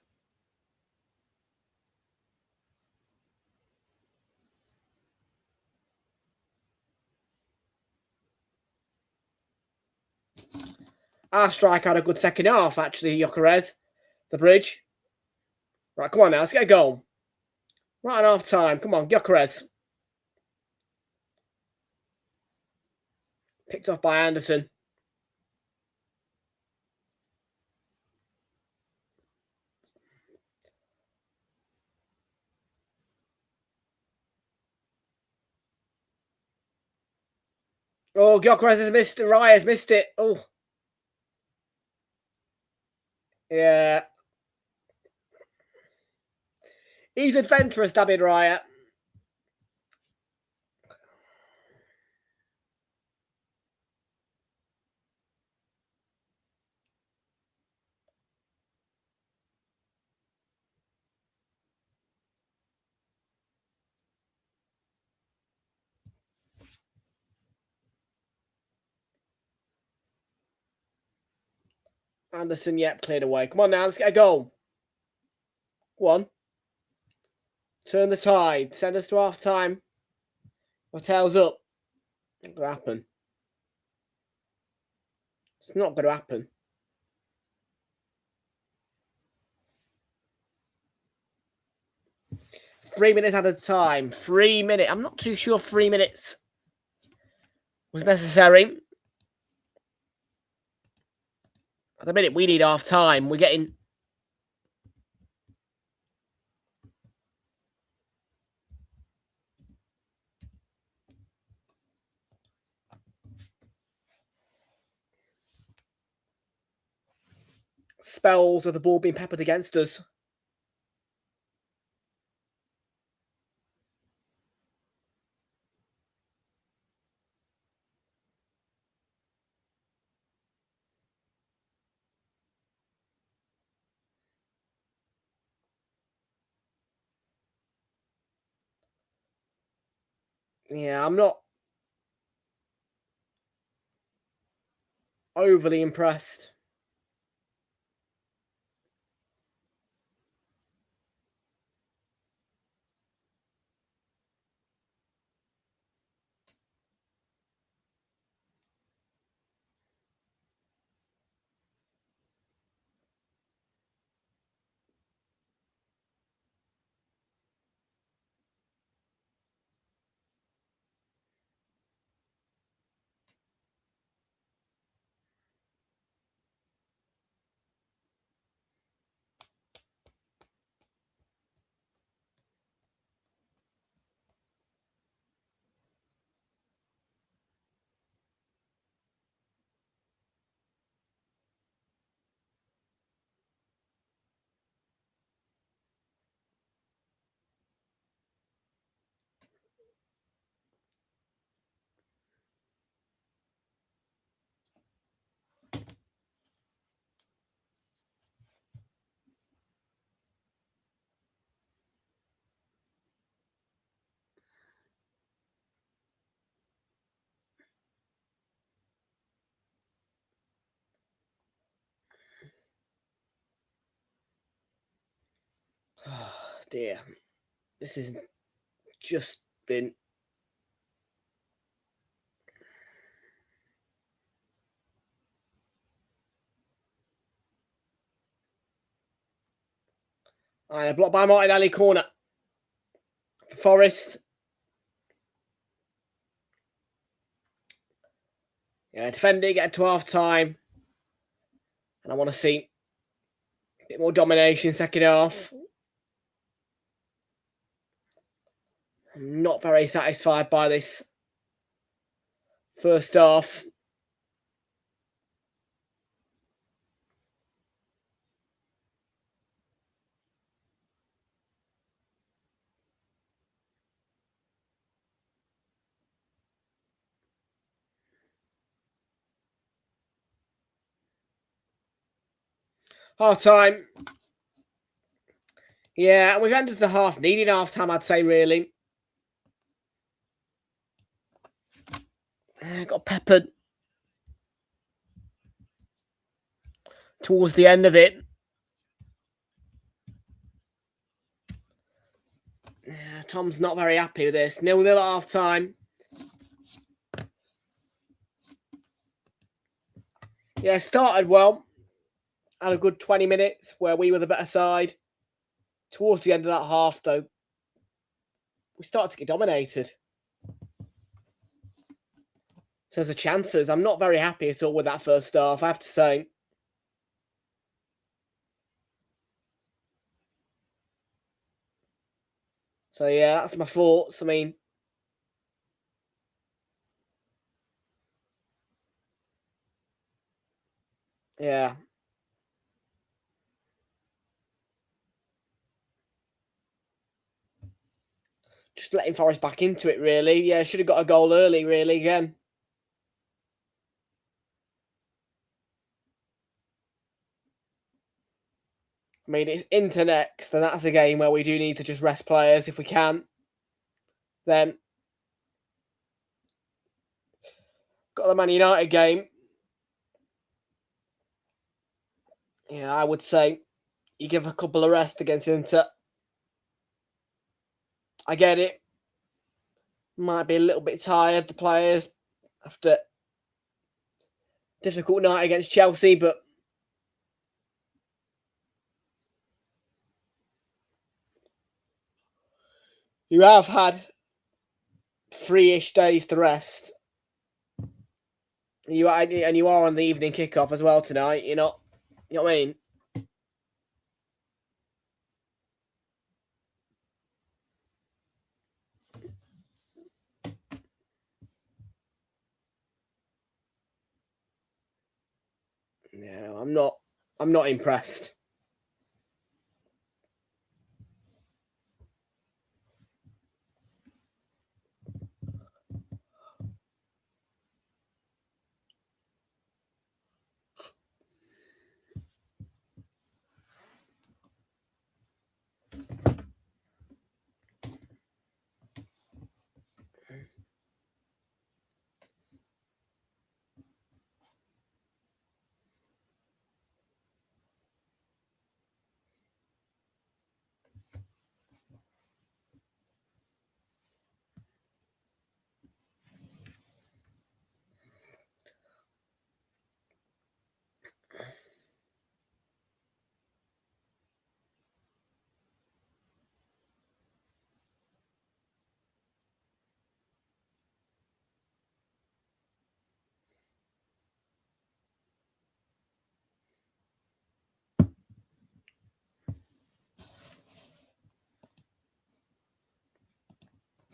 Our striker had a good second half, actually, Gyökeres. The bridge. Right, come on now, let's get a goal. Right on half time. Come on, Gyökeres. Picked off by Anderson. Oh, Gyökeres has missed it. Raya's missed it. Oh. Yeah. He's adventurous, David Raya. Anderson, yep, cleared away. Come on now, let's get a goal. Go on. Turn the tide. Send us to half time. Our tails up. Not going to happen. It's not going to happen. Three minutes at a time. 3 minutes. I'm not too sure 3 minutes was necessary. At the minute, we need half time. We're getting... spells of the ball being peppered against us. Yeah, I'm not overly impressed. Oh, dear. This has just been... And a block by Martinelli, corner. Forest. Yeah, defending, get to half time. And I want to see a bit more domination second half. I'm not very satisfied by this first half. Half time. Yeah, we've entered the half, needing half time, I'd say, really. Got peppered towards the end of it. Tom's not very happy with this. 0-0 at half time. Yeah, started well. Had a good 20 minutes where we were the better side. Towards the end of that half, though, we started to get dominated. So the chances, I'm not very happy at all with that first half, I have to say. So yeah, that's my thoughts. I mean, yeah. Just letting Forest back into it, really. Yeah, should have got a goal early, really, again. I mean, it's into next, and that's a game where we do need to just rest players if we can. Then, got the Man United game. Yeah, I would say you give a couple of rest against Inter. I get it. Might be a little bit tired, the players, after difficult night against Chelsea, but you have had 3-ish days to rest. You are on the evening kickoff as well tonight. You're not, you know what I mean? No, I'm not impressed.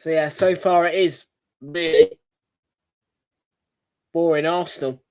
So yeah, so far it is really boring Arsenal.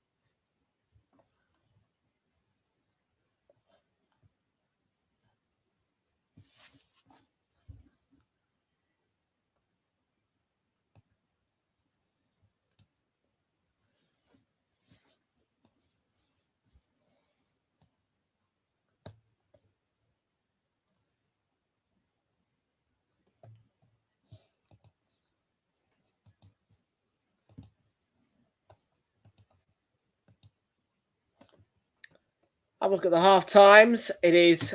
Have a look at the half times. It is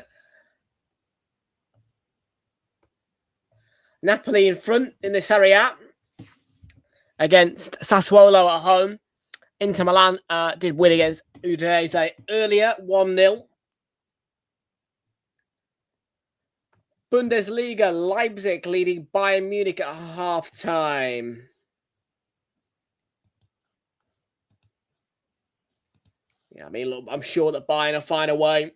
Napoli in front in the Serie A against Sassuolo at home. Inter Milan did win against Udinese earlier, 1-0. Bundesliga, Leipzig leading Bayern Munich at half-time. Yeah, I mean, look, I'm sure that Bayern will find a way.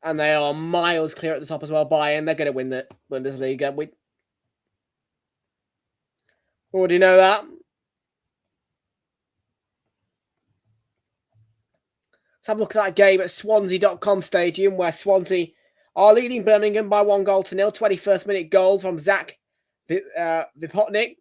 And they are miles clear at the top as well, Bayern. They're going to win the Bundesliga. We already know that. Let's have a look at that game at Swansea.com Stadium, where Swansea are leading Birmingham by 1-0. 21st minute goal from Zach Vipotnik.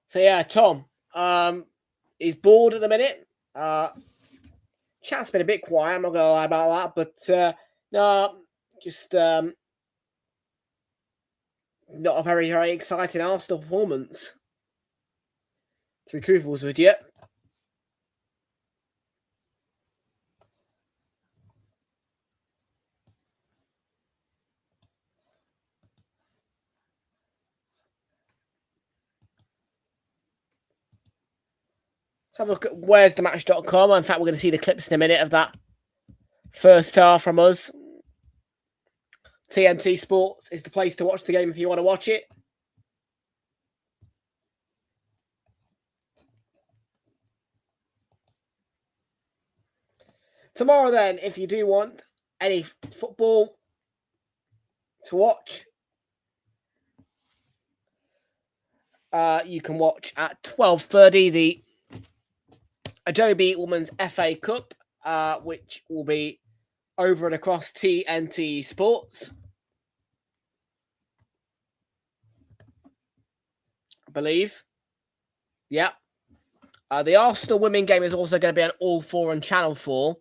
So yeah, Tom, he's bored at the minute. Chat's been a bit quiet, I'm not going to lie about that, but no, just not a very, very exciting Arsenal performance, to be truthful with you. Let's have a look at where's the match.com. In fact, we're going to see the clips in a minute of that first half from us. TNT Sports is the place to watch the game if you want to watch it. Tomorrow then, if you do want any football to watch, you can watch at 12:30 the Adobe Women's FA Cup, which will be over and across TNT Sports, I believe. Yeah. The Arsenal women game is also going to be on All 4 and Channel 4.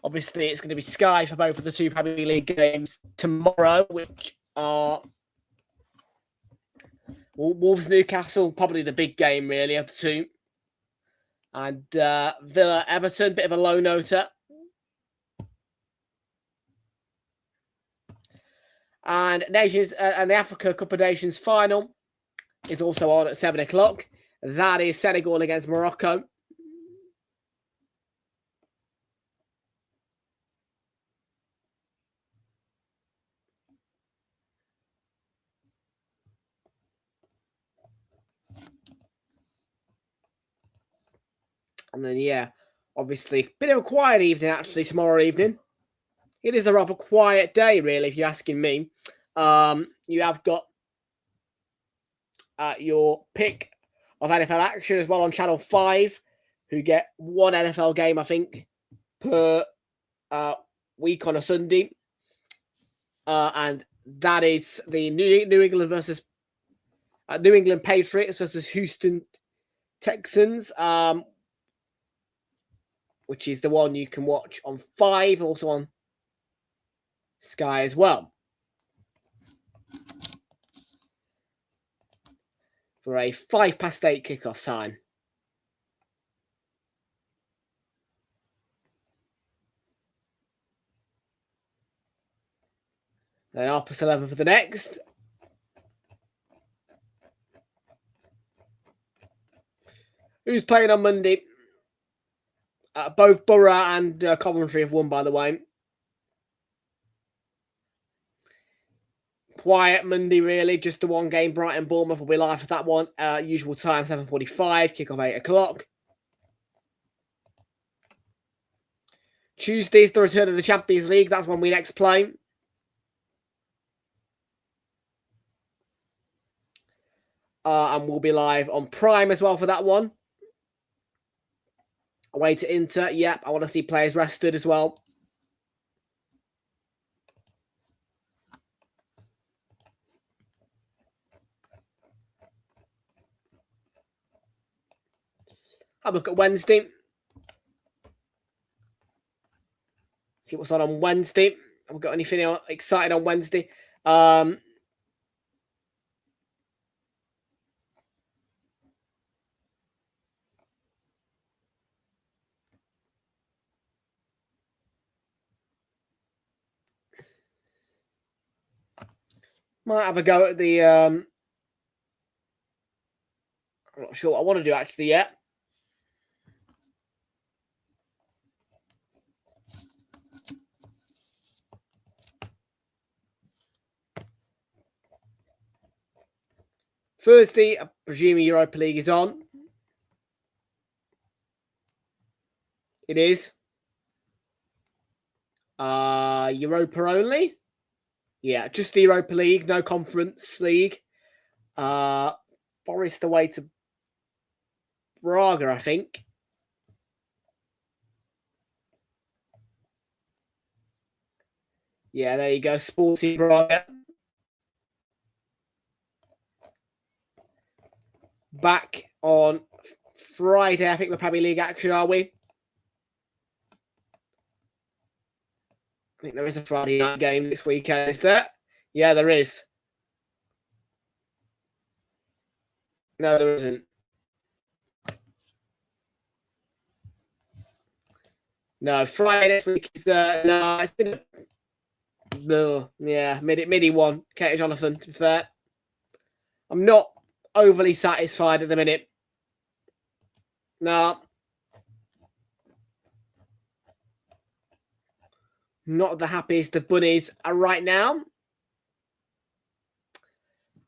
Obviously, it's going to be Sky for both of the two Premier League games tomorrow, which are Wolves Newcastle, probably the big game, really, of the two. And Villa Everton, bit of a low noter. And Nations and the Africa Cup of Nations final is also on at 7 o'clock. That is Senegal against Morocco. And then, yeah, obviously, bit of a quiet evening, actually, tomorrow evening. It is a rather quiet day, really, if you're asking me. You have got your pick of NFL action as well on Channel 5, who get one NFL game, I think, per week on a Sunday. And that is the New England Patriots versus Houston Texans, which is the one you can watch on 5, also on Sky as well. For a 8:05 kickoff time. Then 11 for the next. Who's playing on Monday? Both Borough and Coventry have won, by the way. Quiet Monday, really. Just the one game. Brighton Bournemouth will be live for that one. Usual time, 7:45. Kick-off 8 o'clock. Tuesday's the return of the Champions League. That's when we next play. And we'll be live on Prime as well for that one. Away to Inter. Yep, I want to see players rested as well. Have a look at Wednesday. See what's on Wednesday. Have we got anything exciting on Wednesday? Might have a go at the... I'm not sure what I want to do actually yet. Thursday, I presume Europa League is on. It is. Europa only. Yeah, just the Europa League, no Conference League. Forest away to Braga, I think. Yeah, there you go. Sporting Braga. Back on Friday, I think the Premier League action, are we? I think there is a Friday night game this weekend, is there? Yeah, there is. No, there isn't. No, Friday next week is no, it's been midi one. Katie Jonathan, to be fair. I'm not overly satisfied at the minute. No. Not the happiest the bunnies are right now.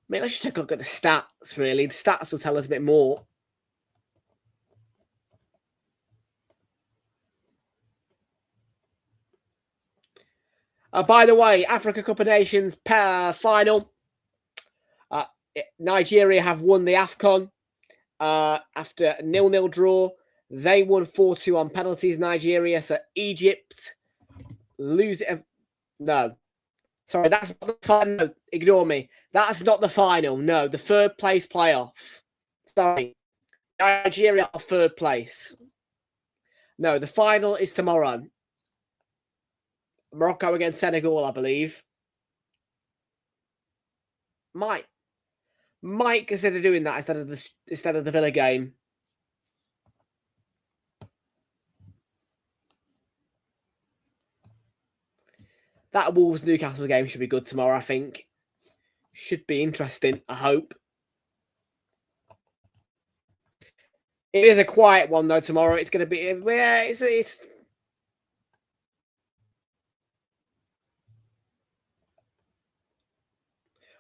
Maybe let's just take a look at the stats, really. The stats will tell us a bit more. By the way, Africa Cup of Nations final. Nigeria have won the AFCON after a 0-0 draw. They won 4-2 on penalties, Nigeria. So Egypt lose it. No. Sorry, that's not the final. No, ignore me. That's not the final. No, the third place playoff. Sorry. Nigeria are third place. No, the final is tomorrow. Morocco against Senegal, I believe. Might consider doing that instead of the Villa game. That Wolves-Newcastle game should be good tomorrow, I think. Should be interesting, I hope. It is a quiet one, though, tomorrow. It's going to be... Yeah, it's...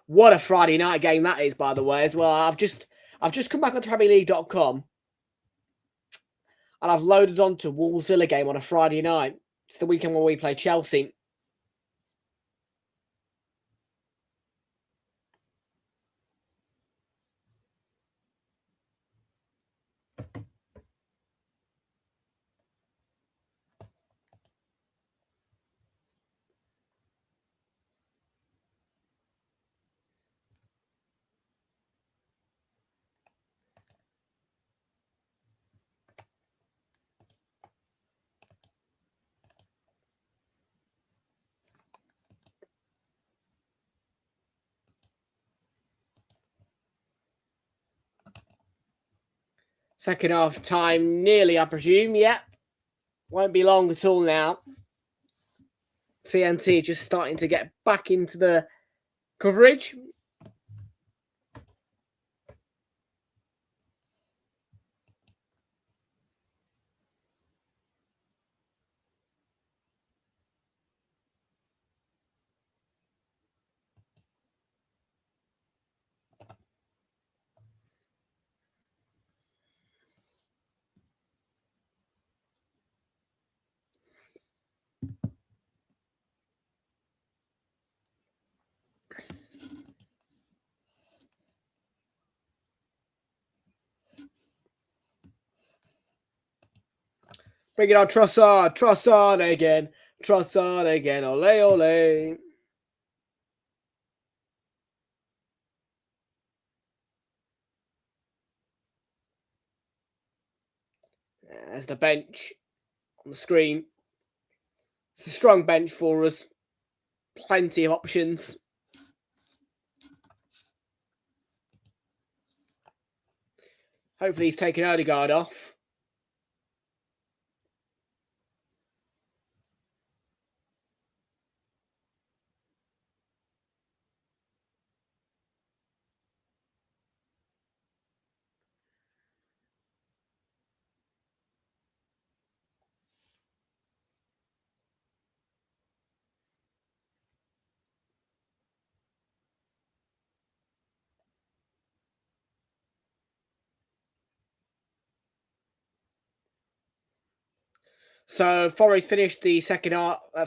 What a Friday night game that is, by the way, as well. I've just come back onto PremierLeague.com and I've loaded onto Wolves Villa game on a Friday night. It's the weekend when we play Chelsea. Second half time nearly, I presume. Yep. Won't be long at all now. TNT just starting to get back into the coverage. Bring it on, Trossard. Trossard again. Trossard again. Ole, ole. There's the bench on the screen. It's a strong bench for us. Plenty of options. Hopefully he's taken Odegaard off. So Forest finished the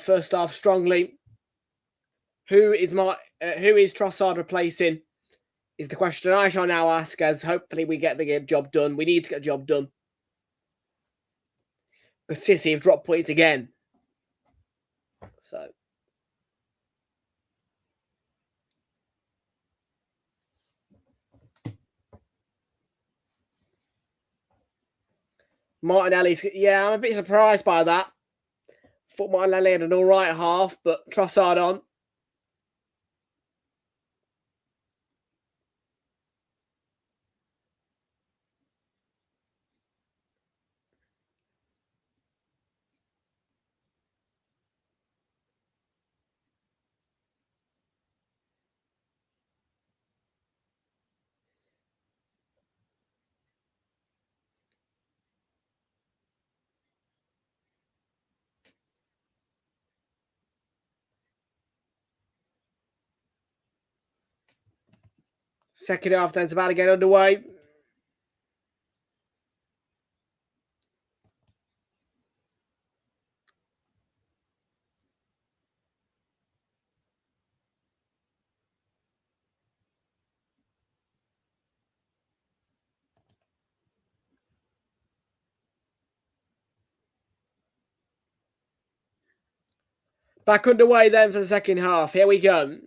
first half strongly. Who is Trossard replacing? Is the question I shall now ask, as hopefully we get the job done. We need to get the job done. Because City have dropped points again. So Martinelli's, yeah, I'm a bit surprised by that. Thought Martinelli had an alright half, but Trossard on. Second half then's about to get underway. Back underway then for the second half. Here we go.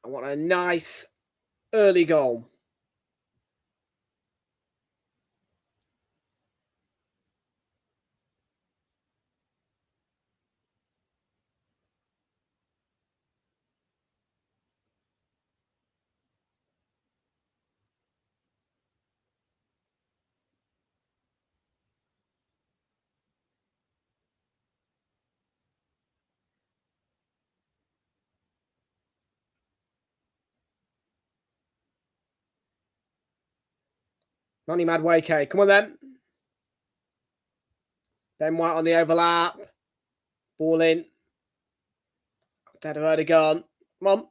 I want a nice early goal. Money Mad Wake. Come on then. Ben White on the overlap. Ball in. Dead of Odegaard. Come on.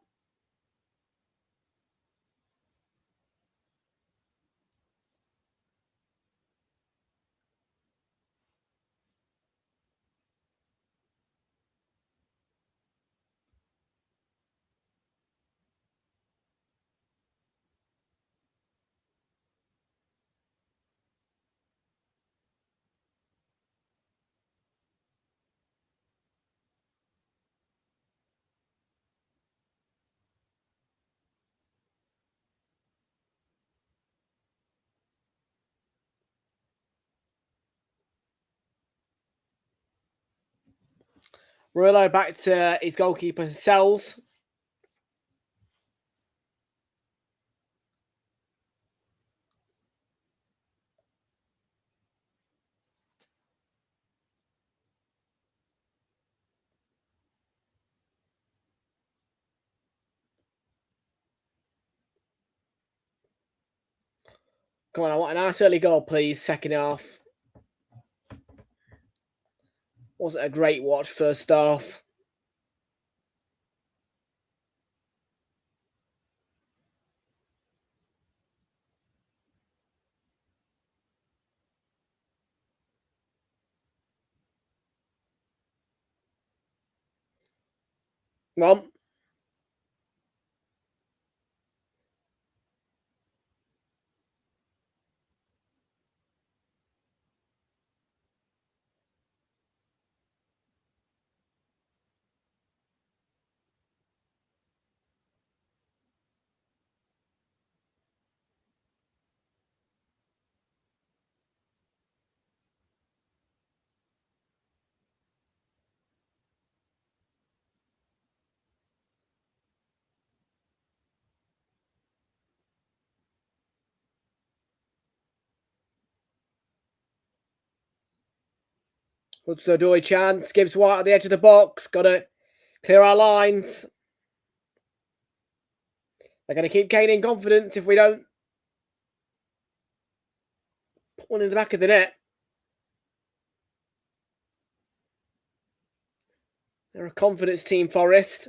Murillo back to his goalkeeper, Sells. Come on, I want a nice early goal, please. Second half. Wasn't a great watch first half. Come on. Hudson-Odoi chance. Gibbs White at the edge of the box. Got to clear our lines. They're going to keep gaining confidence if we don't put one in the back of the net. They're a confidence team, Forest.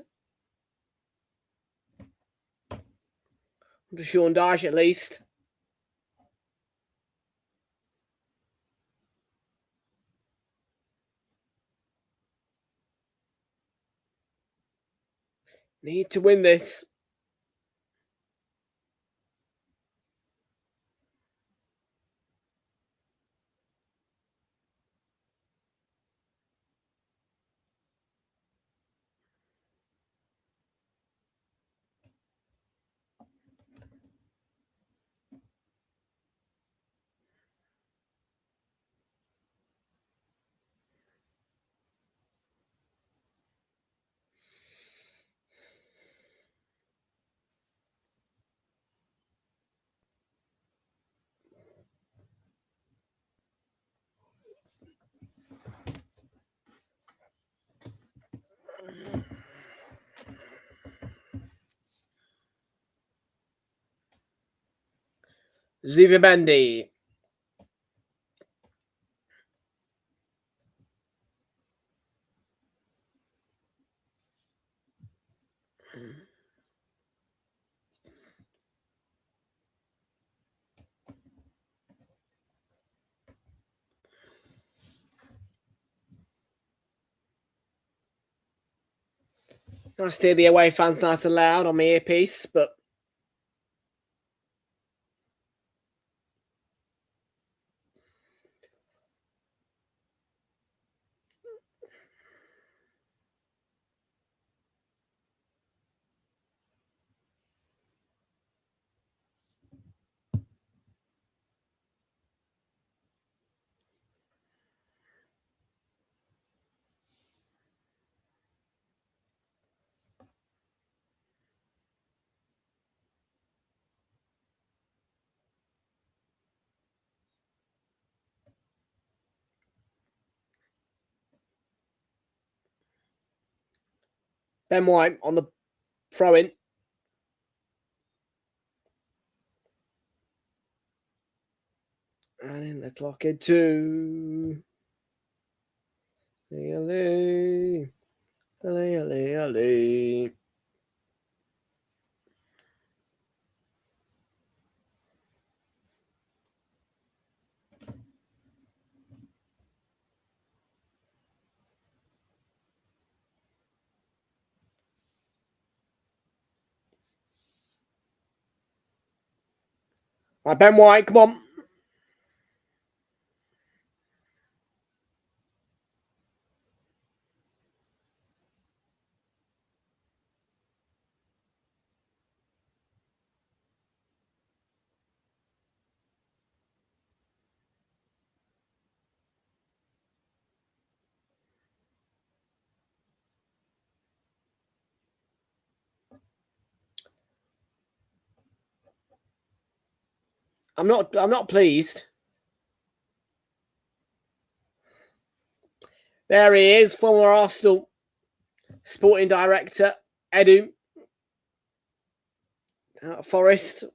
Under Sean Dyche, at least. Need to win this. Zubimendi. Nice to hear the away fans nice and loud on my earpiece, but Ben White on the throw-in. And in the clock in two. Ali. Right, Ben White, come on. I'm not pleased. There he is, former Arsenal sporting director, Edu. Forest.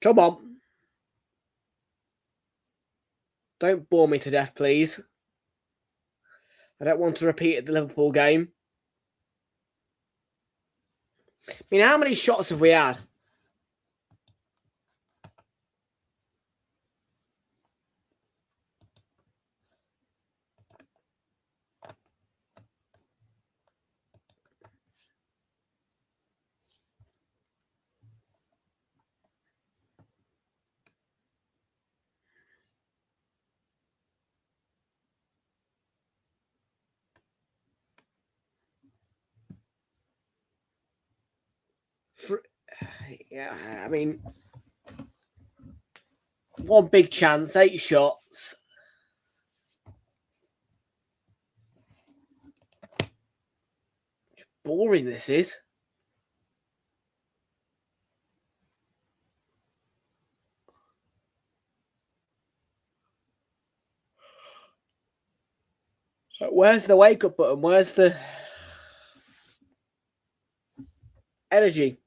Come on. Don't bore me to death, please. I don't want to repeat the Liverpool game. I mean, how many shots have we had? Yeah, I mean, one big chance, 8 shots. Boring this is. Where's the wake up button? Where's the energy?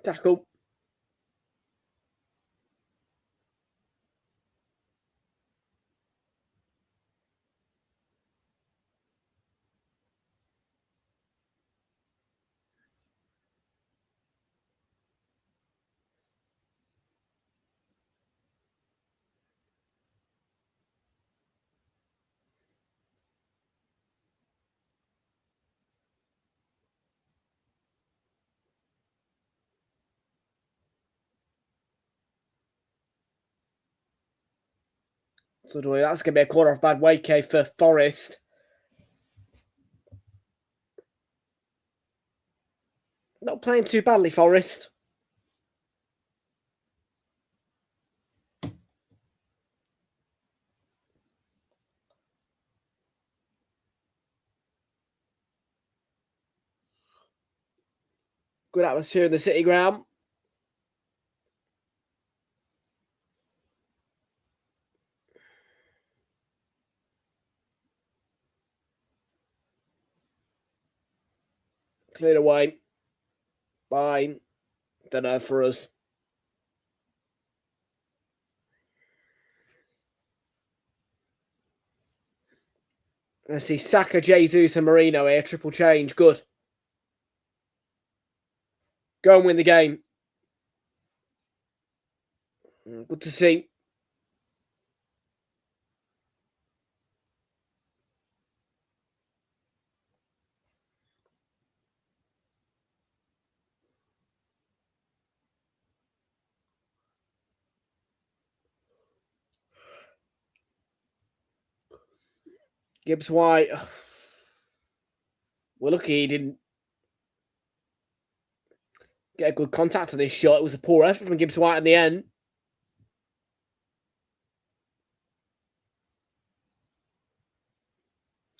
Tackle. So that's going to be a corner of bad wake for Forest. Not playing too badly, Forest. Good atmosphere in the City ground. Cleared away. Fine. Don't know for us. Let's see, Saka, Jesus and Marino here. Triple change. Good. Go and win the game. Good to see. Gibbs White. We're lucky he didn't get a good contact on this shot. It was a poor effort from Gibbs White in the end.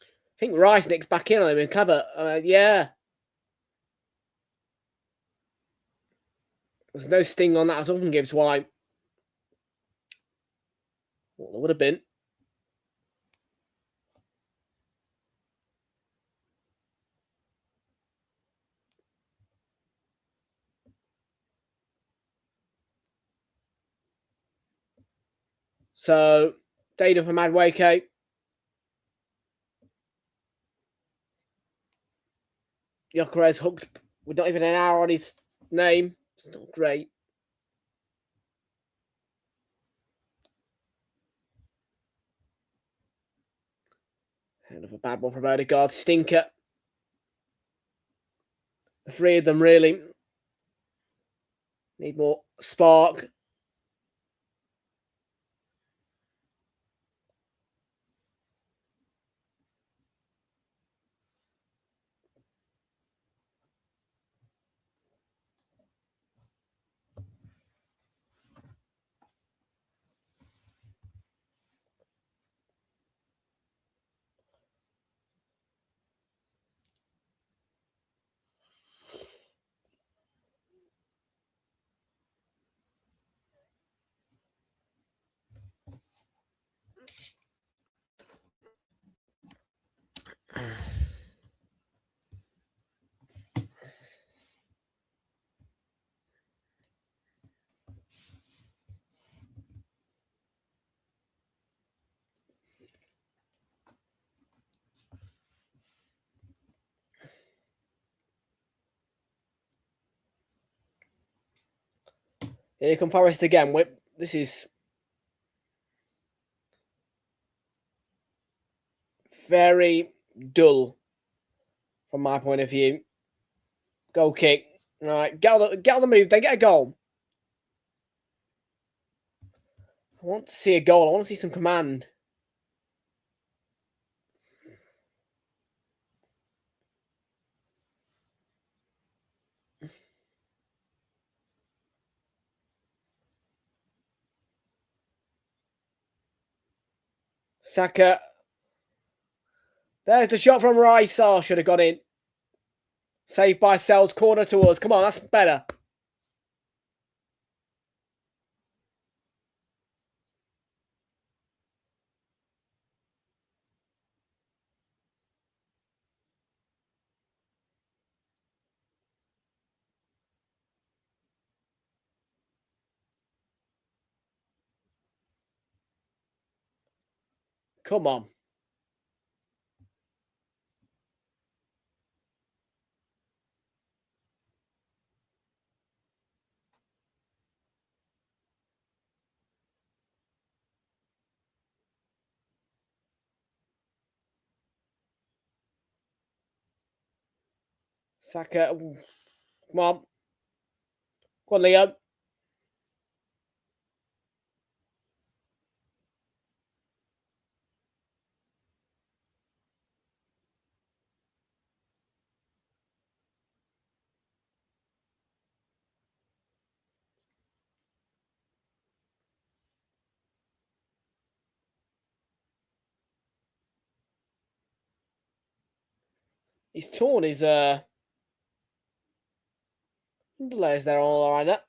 I think Rice nicks back in on him and Clever. Yeah. There's no sting on that at all from Gibbs White. Well, there would have been. So, data for Madwake. Yokerez hooked with not even an hour on his name. It's not great. Another bad one from Odegaard. Stinker. The three of them really need more spark. Here come Forest again. This is very dull from my point of view. Goal kick. All right, get on the move. They get a goal. I want to see a goal. I want to see some command. Saka. There's the shot from Rice. Oh, should have got in. Saved by Sells. Corner to us. Come on, that's better. Come on. Saka. Come on. Come on, Leo. He's torn his underlayers there on the liner.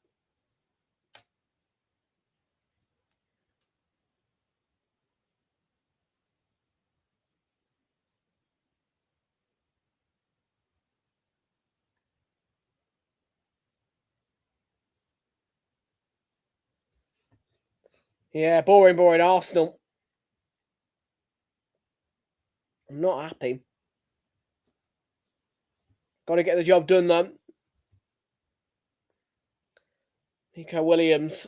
Yeah, boring Arsenal. I'm not happy. Got to get the job done, though. Nico Williams.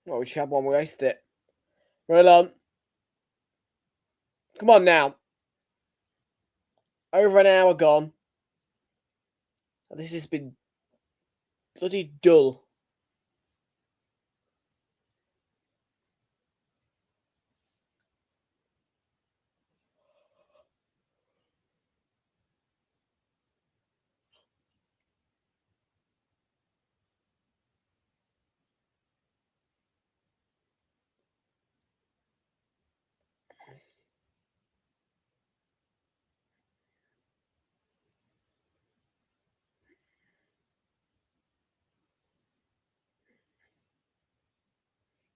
Oh, we should have one. We wasted it. Realltom. Come on now. Over an hour gone. This has been bloody dull.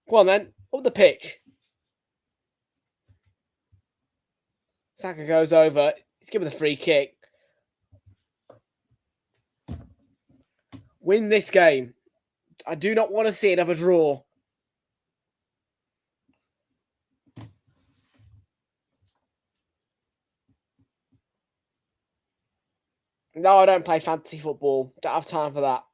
Go on then. Up the pitch. Saka goes over. He's given the free kick. Win this game. I do not want to see another draw. No, I don't play fantasy football. Don't have time for that.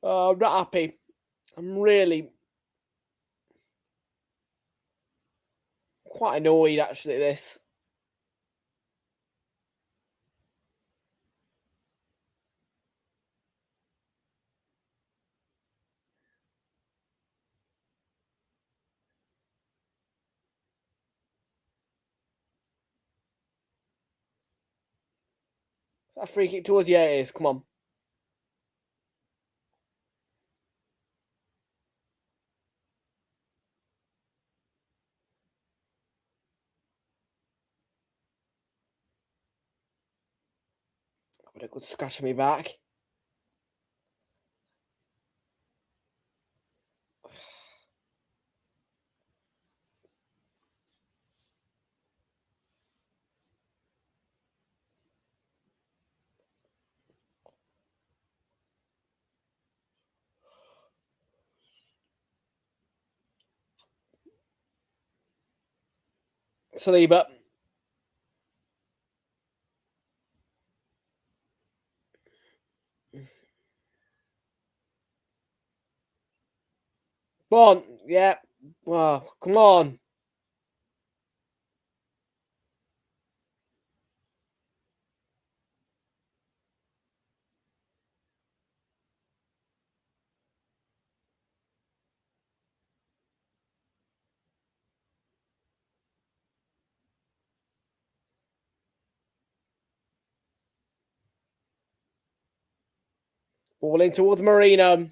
I'm not happy. I'm really quite annoyed, actually, at this. Is that a free kick towards? Yeah, it is. Come on. Got a good scratch on me back. Saliba. Come on. Yeah. Wow. Come on. Ball in towards Marino.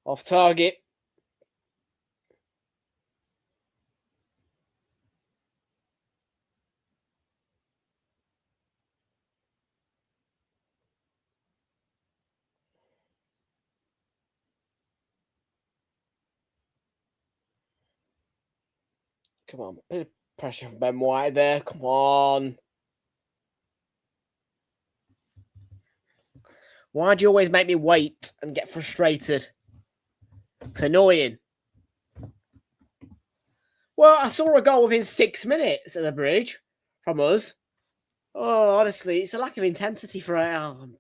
Off target. Come on. Bit of pressure from Ben White there. Come on. Why do you always make me wait and get frustrated? It's annoying. Well, I saw a goal within 6 minutes at the bridge from us. Oh, honestly, it's a lack of intensity for it. I'm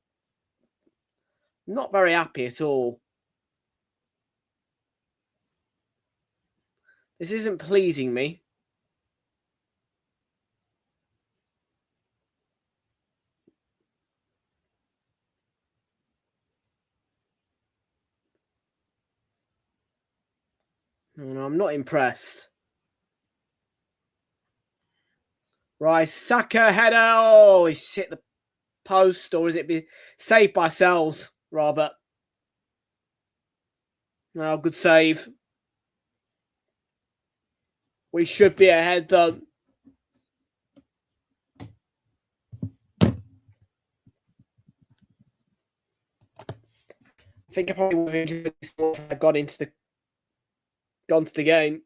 not very happy at all. This isn't pleasing me. No, I'm not impressed. Right, Saka header. Oh, he's hit the post, or is it be saved by Sells, rather? No, good save. We should be ahead, though. I think I probably would have enjoyed this more if I gone to the game.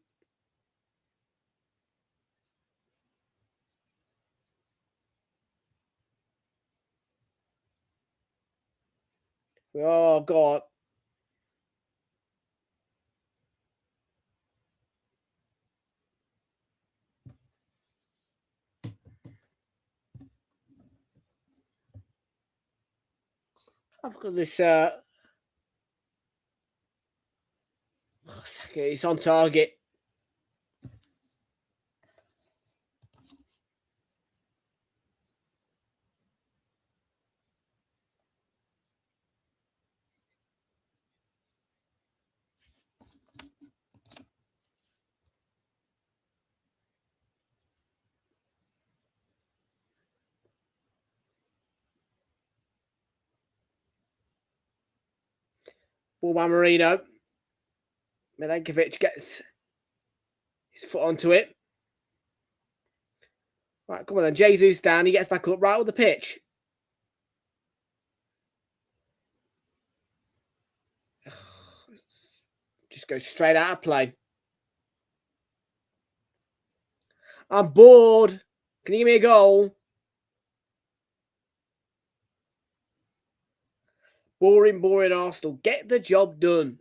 Oh, God. I've got this. It's on target. Ball by Marino. Milenkovic gets his foot onto it. Right, come on then. Jesus down. He gets back up right with the pitch. Just goes straight out of play. I'm bored. Can you give me a goal? Boring, boring Arsenal. Get the job done.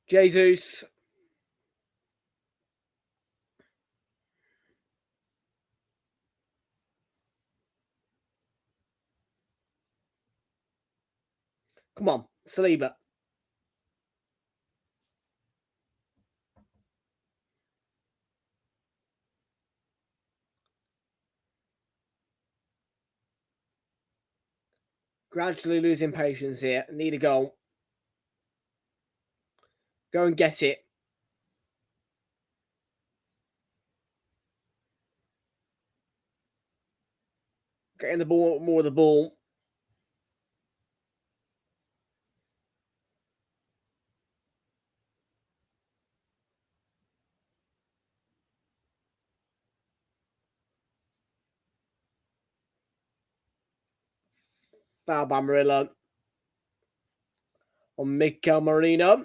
Jesus. Come on, Saliba. Gradually losing patience here. Need a goal. Go and get it. Getting the ball, more of the ball. Foul by Murillo on Mikel Merino.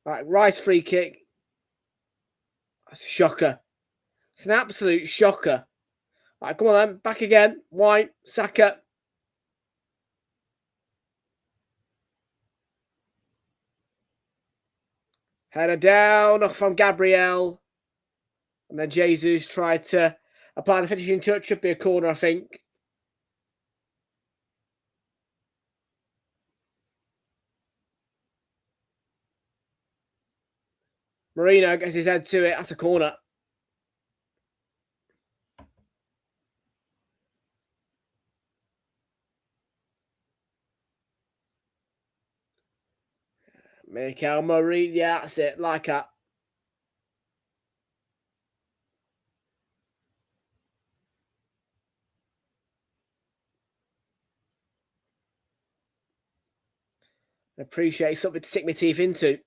Right, Rice free kick. That's a shocker. It's an absolute shocker. Right, come on then. Back again. White, Saka. Header down from Gabriel. And then Jesus tried to apply the finishing touch. Should be a corner, I think. Marino gets his head to it. That's a corner. Mikel Merino. Yeah, that's it. Like that. Appreciate something to stick my teeth into.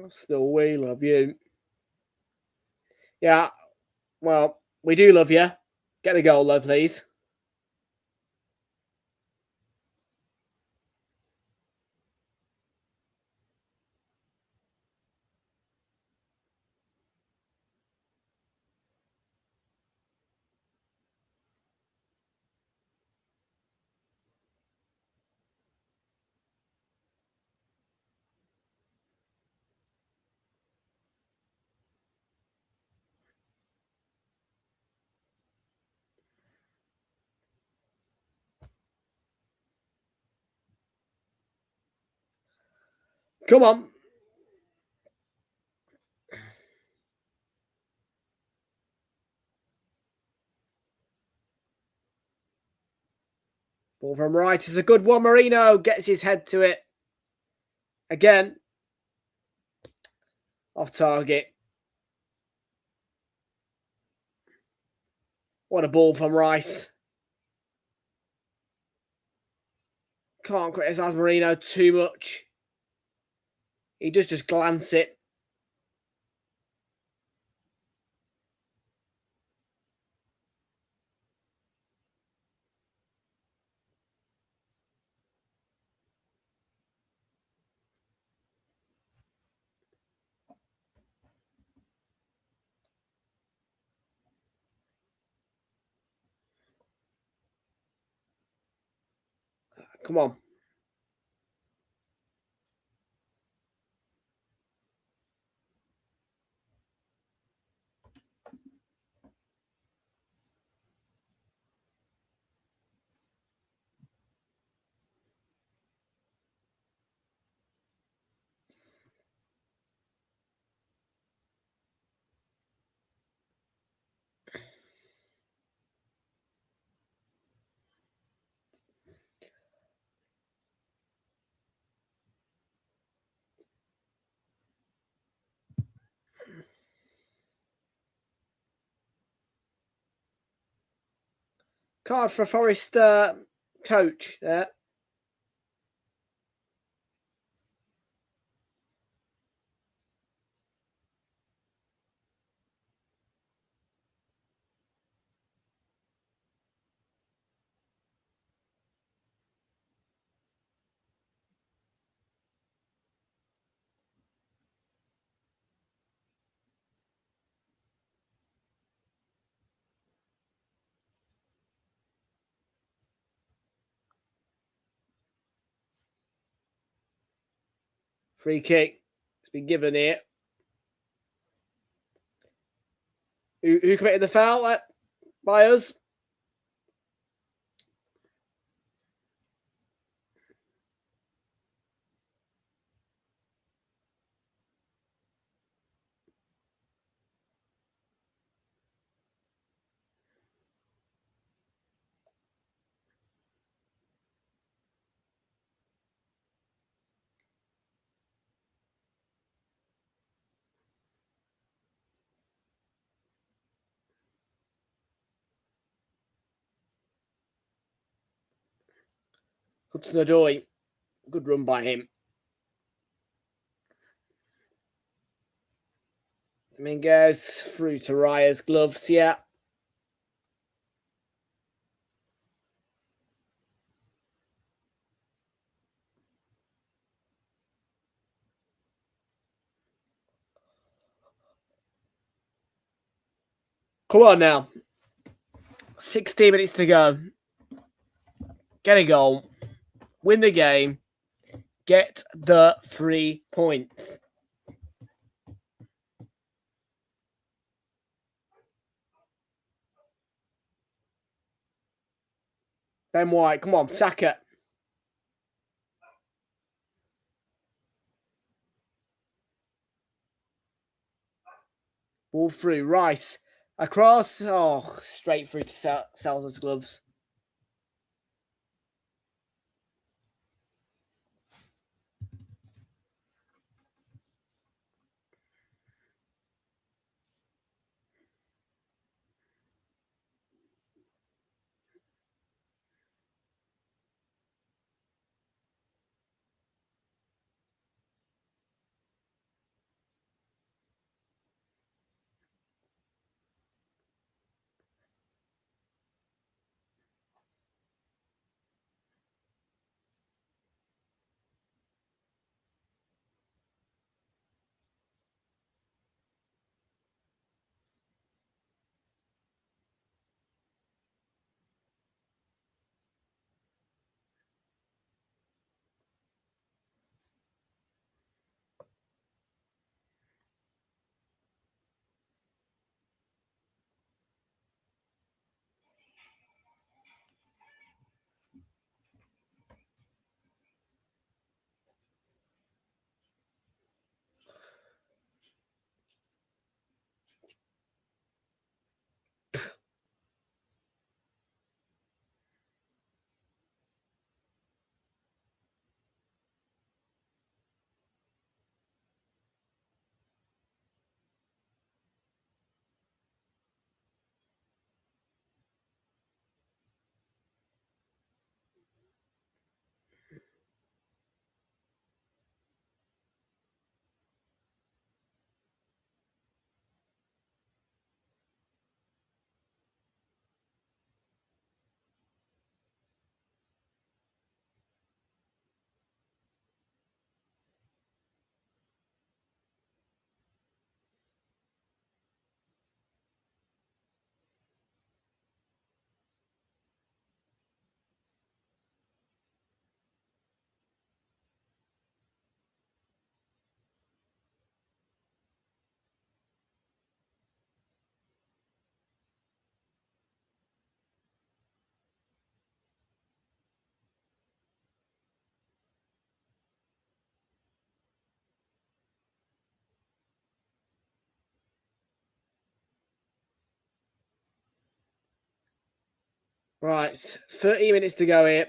Still, we love you. Yeah, well, we do love you. Get the goal, though, please. Come on. Ball from right is a good one. Marino gets his head to it. Again. Off target. What a ball from Rice. Can't criticise Marino too much. He does just glance it. Come on. Card for Forest coach there. Free kick. It's been given here. Who committed the foul by us? Hudson-Odoi. Good run by him. Dominguez through to Raya's gloves, yeah. Come on now. 16 minutes to go. Get a goal. Win the game. Get the 3 points. Ben White, come on, Saka. Ball through, Rice. Across, oh, straight through to Salzer's gloves. Right, 30 minutes to go here.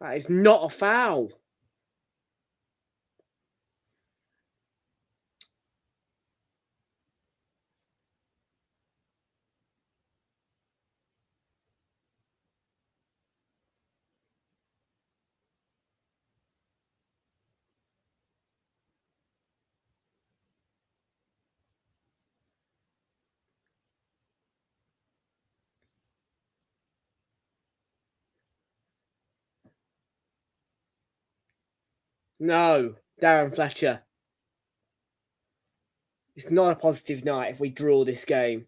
That is not a foul. No, Darren Fletcher. It's not a positive night if we draw this game.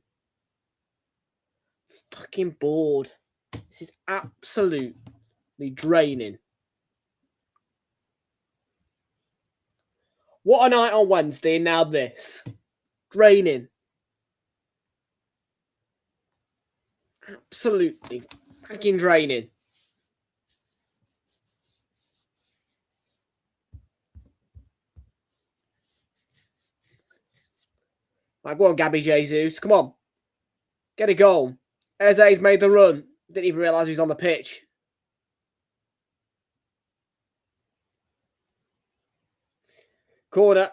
Fucking bored. This is absolutely draining. What a night on Wednesday, and now this. Draining. Absolutely fucking draining. Right, go on, Gabby Jesus. Come on. Get a goal. Eze's made the run. Didn't even realise he was on the pitch. Corner.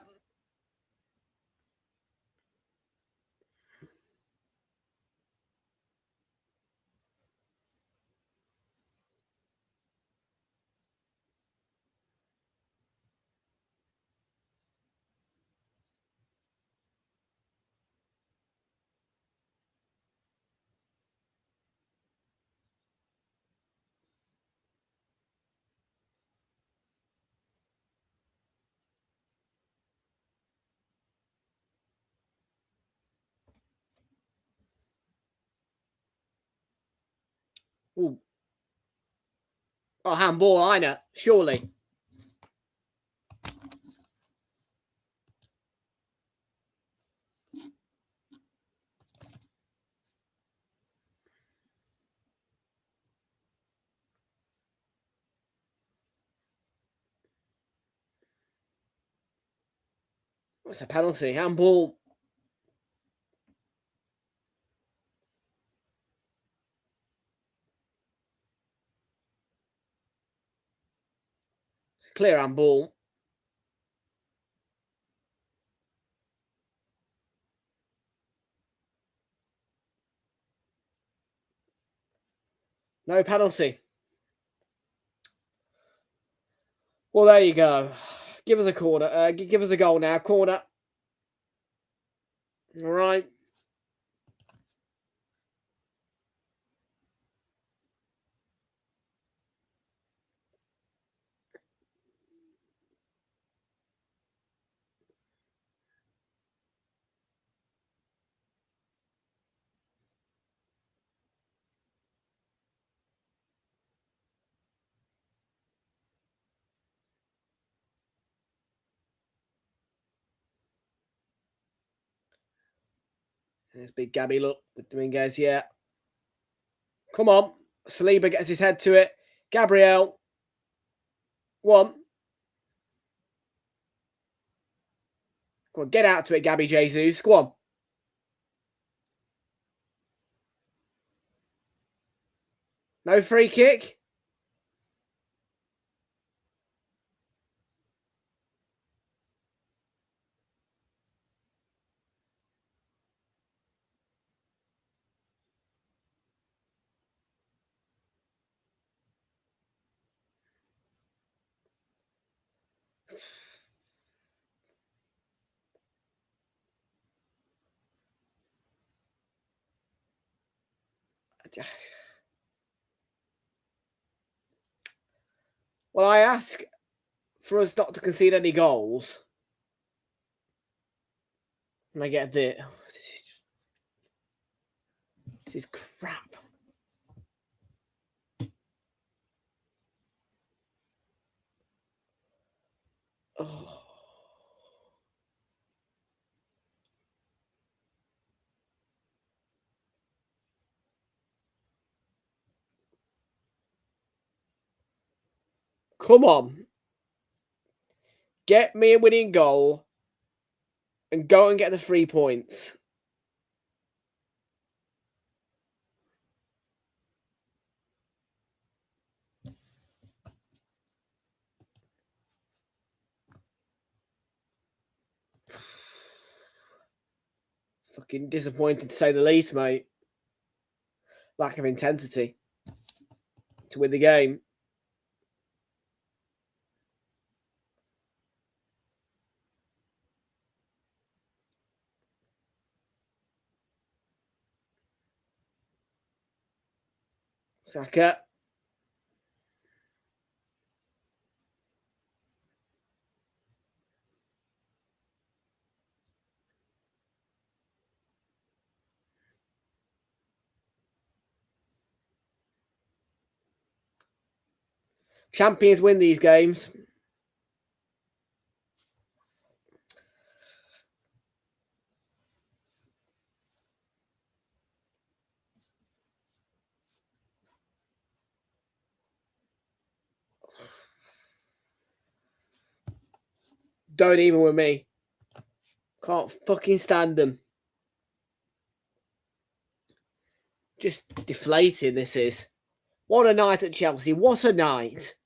Ooh. Oh, handball, I know. Surely. What's a penalty? Handball. Clear handball. No penalty. Well, there you go. Give us a corner. Give us a goal now. Corner. All right. There's big Gabby, look. Dominguez, yeah. Come on. Saliba gets his head to it. Gabriel. One. Go on, get out to it, Gabby Jesus. Go on. No free kick. Well, I ask for us not to concede any goals. And I get this. This is crap. Oh. Come on. Get me a winning goal and go and get the 3 points. Fucking disappointed to say the least, mate. Lack of intensity to win the game. Saka. Champions win these games. Don't even with me. Can't fucking stand them. Just deflating this is. What a night at Chelsea. What a night.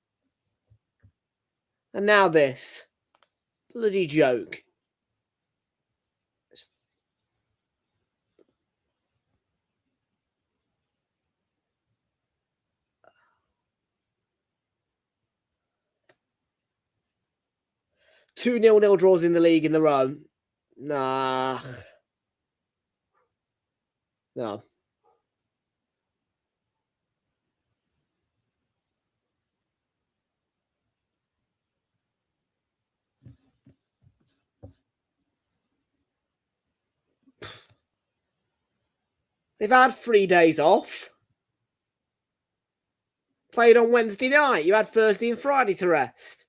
And now this. Bloody joke. Two 0-0 draws in the league in the row. Nah. No. They've had 3 days off. Played on Wednesday night. You had Thursday and Friday to rest.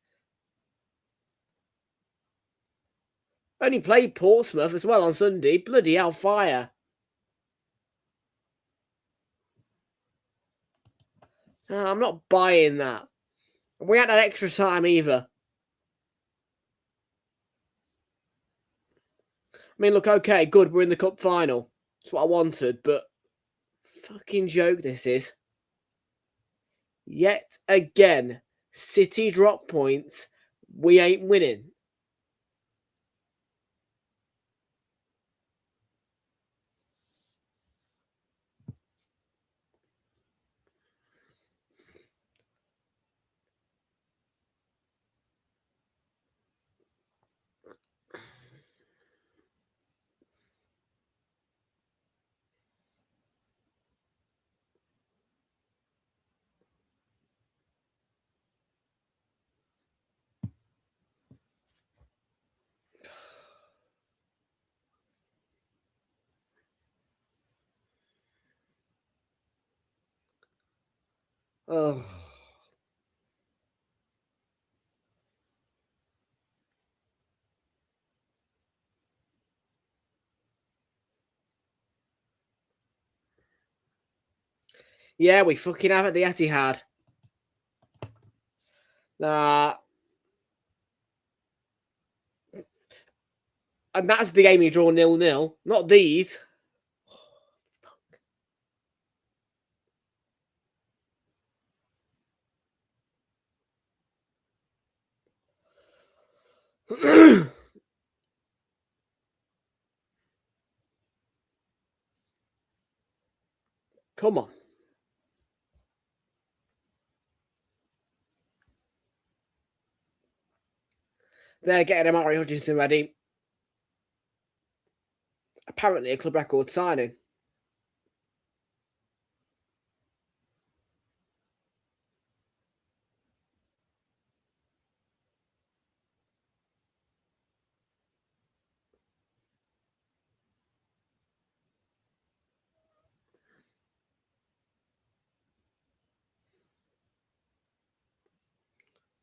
Only played Portsmouth as well on Sunday. Bloody hellfire. No, I'm not buying that. We hadn't had extra time either. I mean, look, okay, good. We're in the cup final. That's what I wanted, but fucking joke this is. Yet again, City drop points. We ain't winning. Oh. Yeah, we fucking have at the Etihad. Nah. And that's the game you draw 0-0. Not these. Come on. They're getting Amari Hutchinson ready. Apparently a club record signing.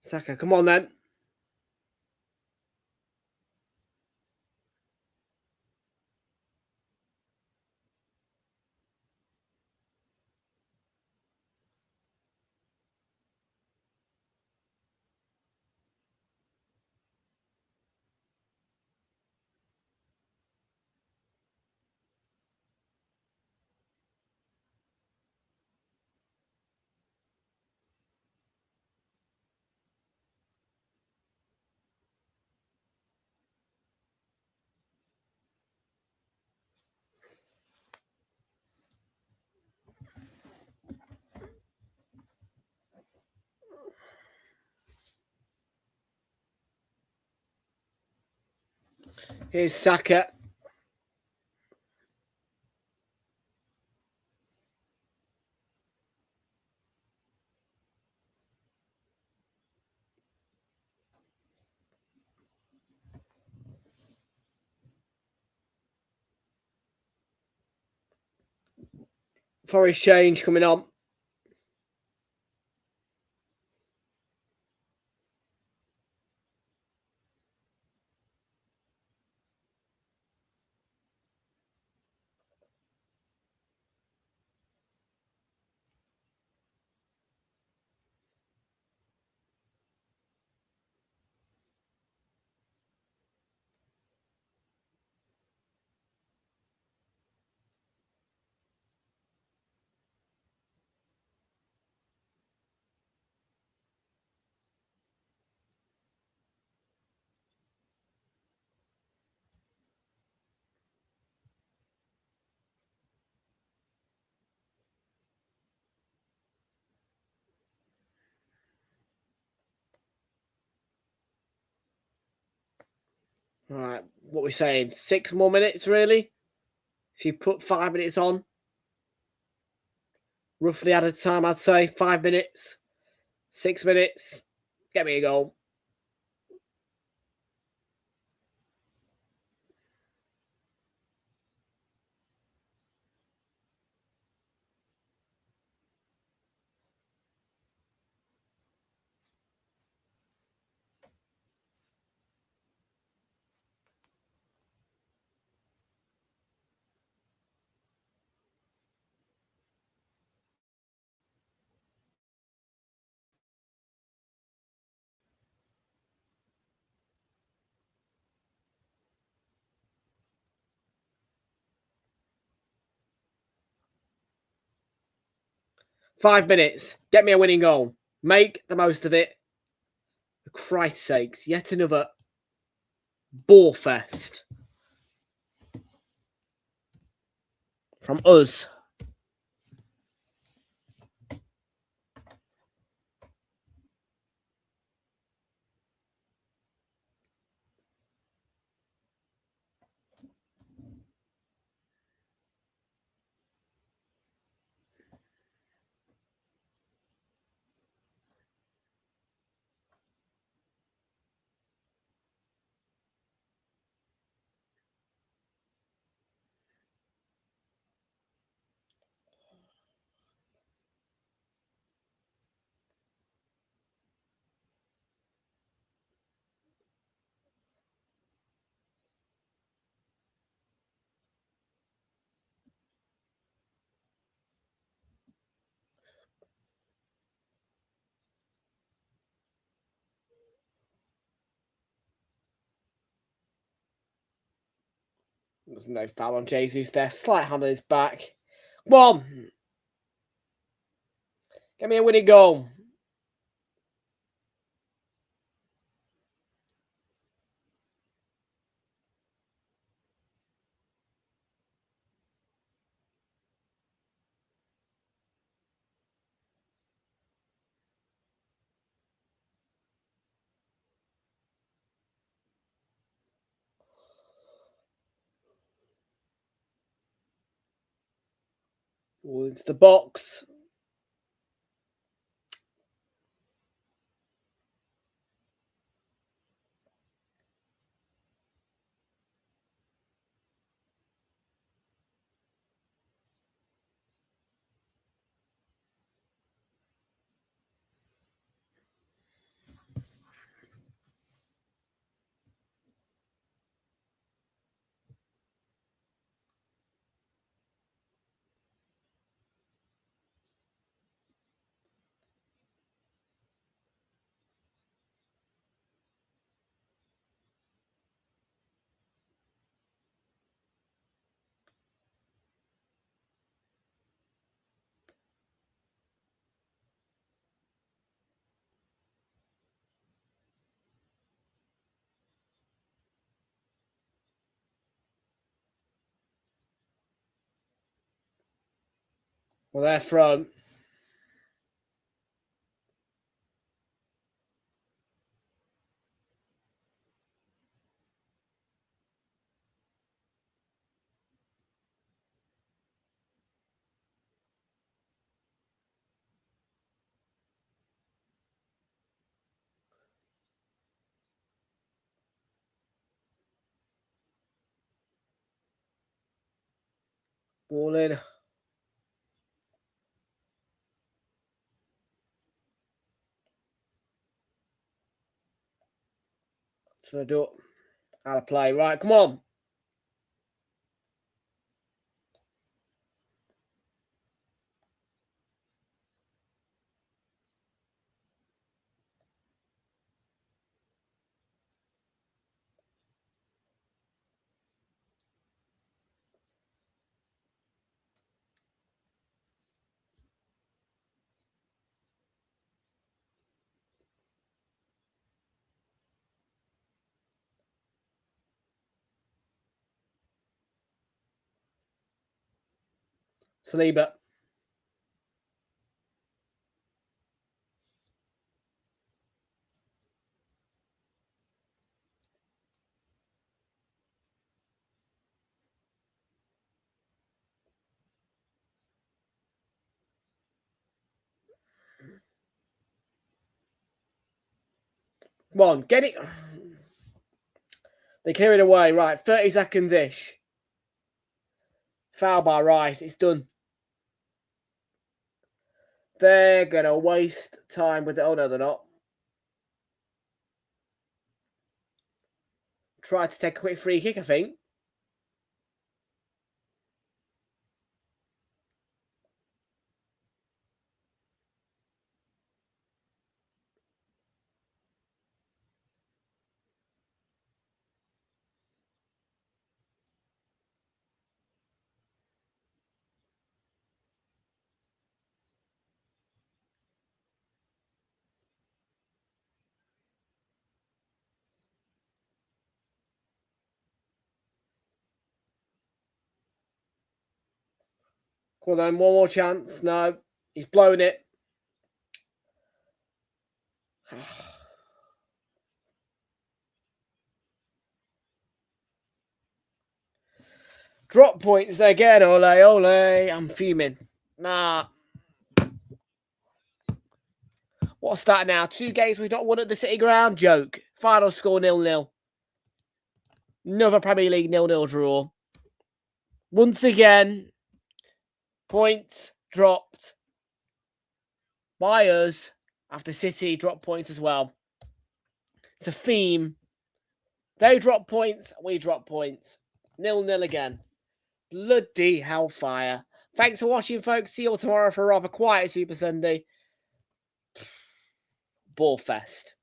Saka, come on then. Here's Saka. Forest change coming on. Right, what we're saying, 6 more minutes, really? If you put 5 minutes on, roughly at a time, I'd say 5 minutes, 6 minutes, get me a goal. Five minutes. Get me a winning goal. Make the most of it. For Christ's sakes, yet another ball fest from us. There's no foul on Jesus there. Slight hand on his back. Come on. Get me a winning goal. Ball into the box. Well, they're front. Ball in. So do it. Out of play. Right, come on. Saliba. Come on, get it. They clear it away. Right, 30 seconds-ish. Foul by Rice. It's done. They're going to waste time with it. Oh, no, they're not. Try to take a quick free kick, I think. Come on, then. One more chance. No, he's blowing it. Drop points again. Ole, ole. I'm fuming. Nah. What's that now? 2 games we've not won at the City Ground? Joke. Final score 0-0. Another Premier League 0-0 draw. Once again, points dropped by us after City dropped points as well. It's a theme. They drop points, we drop points. 0-0 again. Bloody hellfire. Thanks for watching, folks. See you all tomorrow for a rather quiet Super Sunday. Ball fest.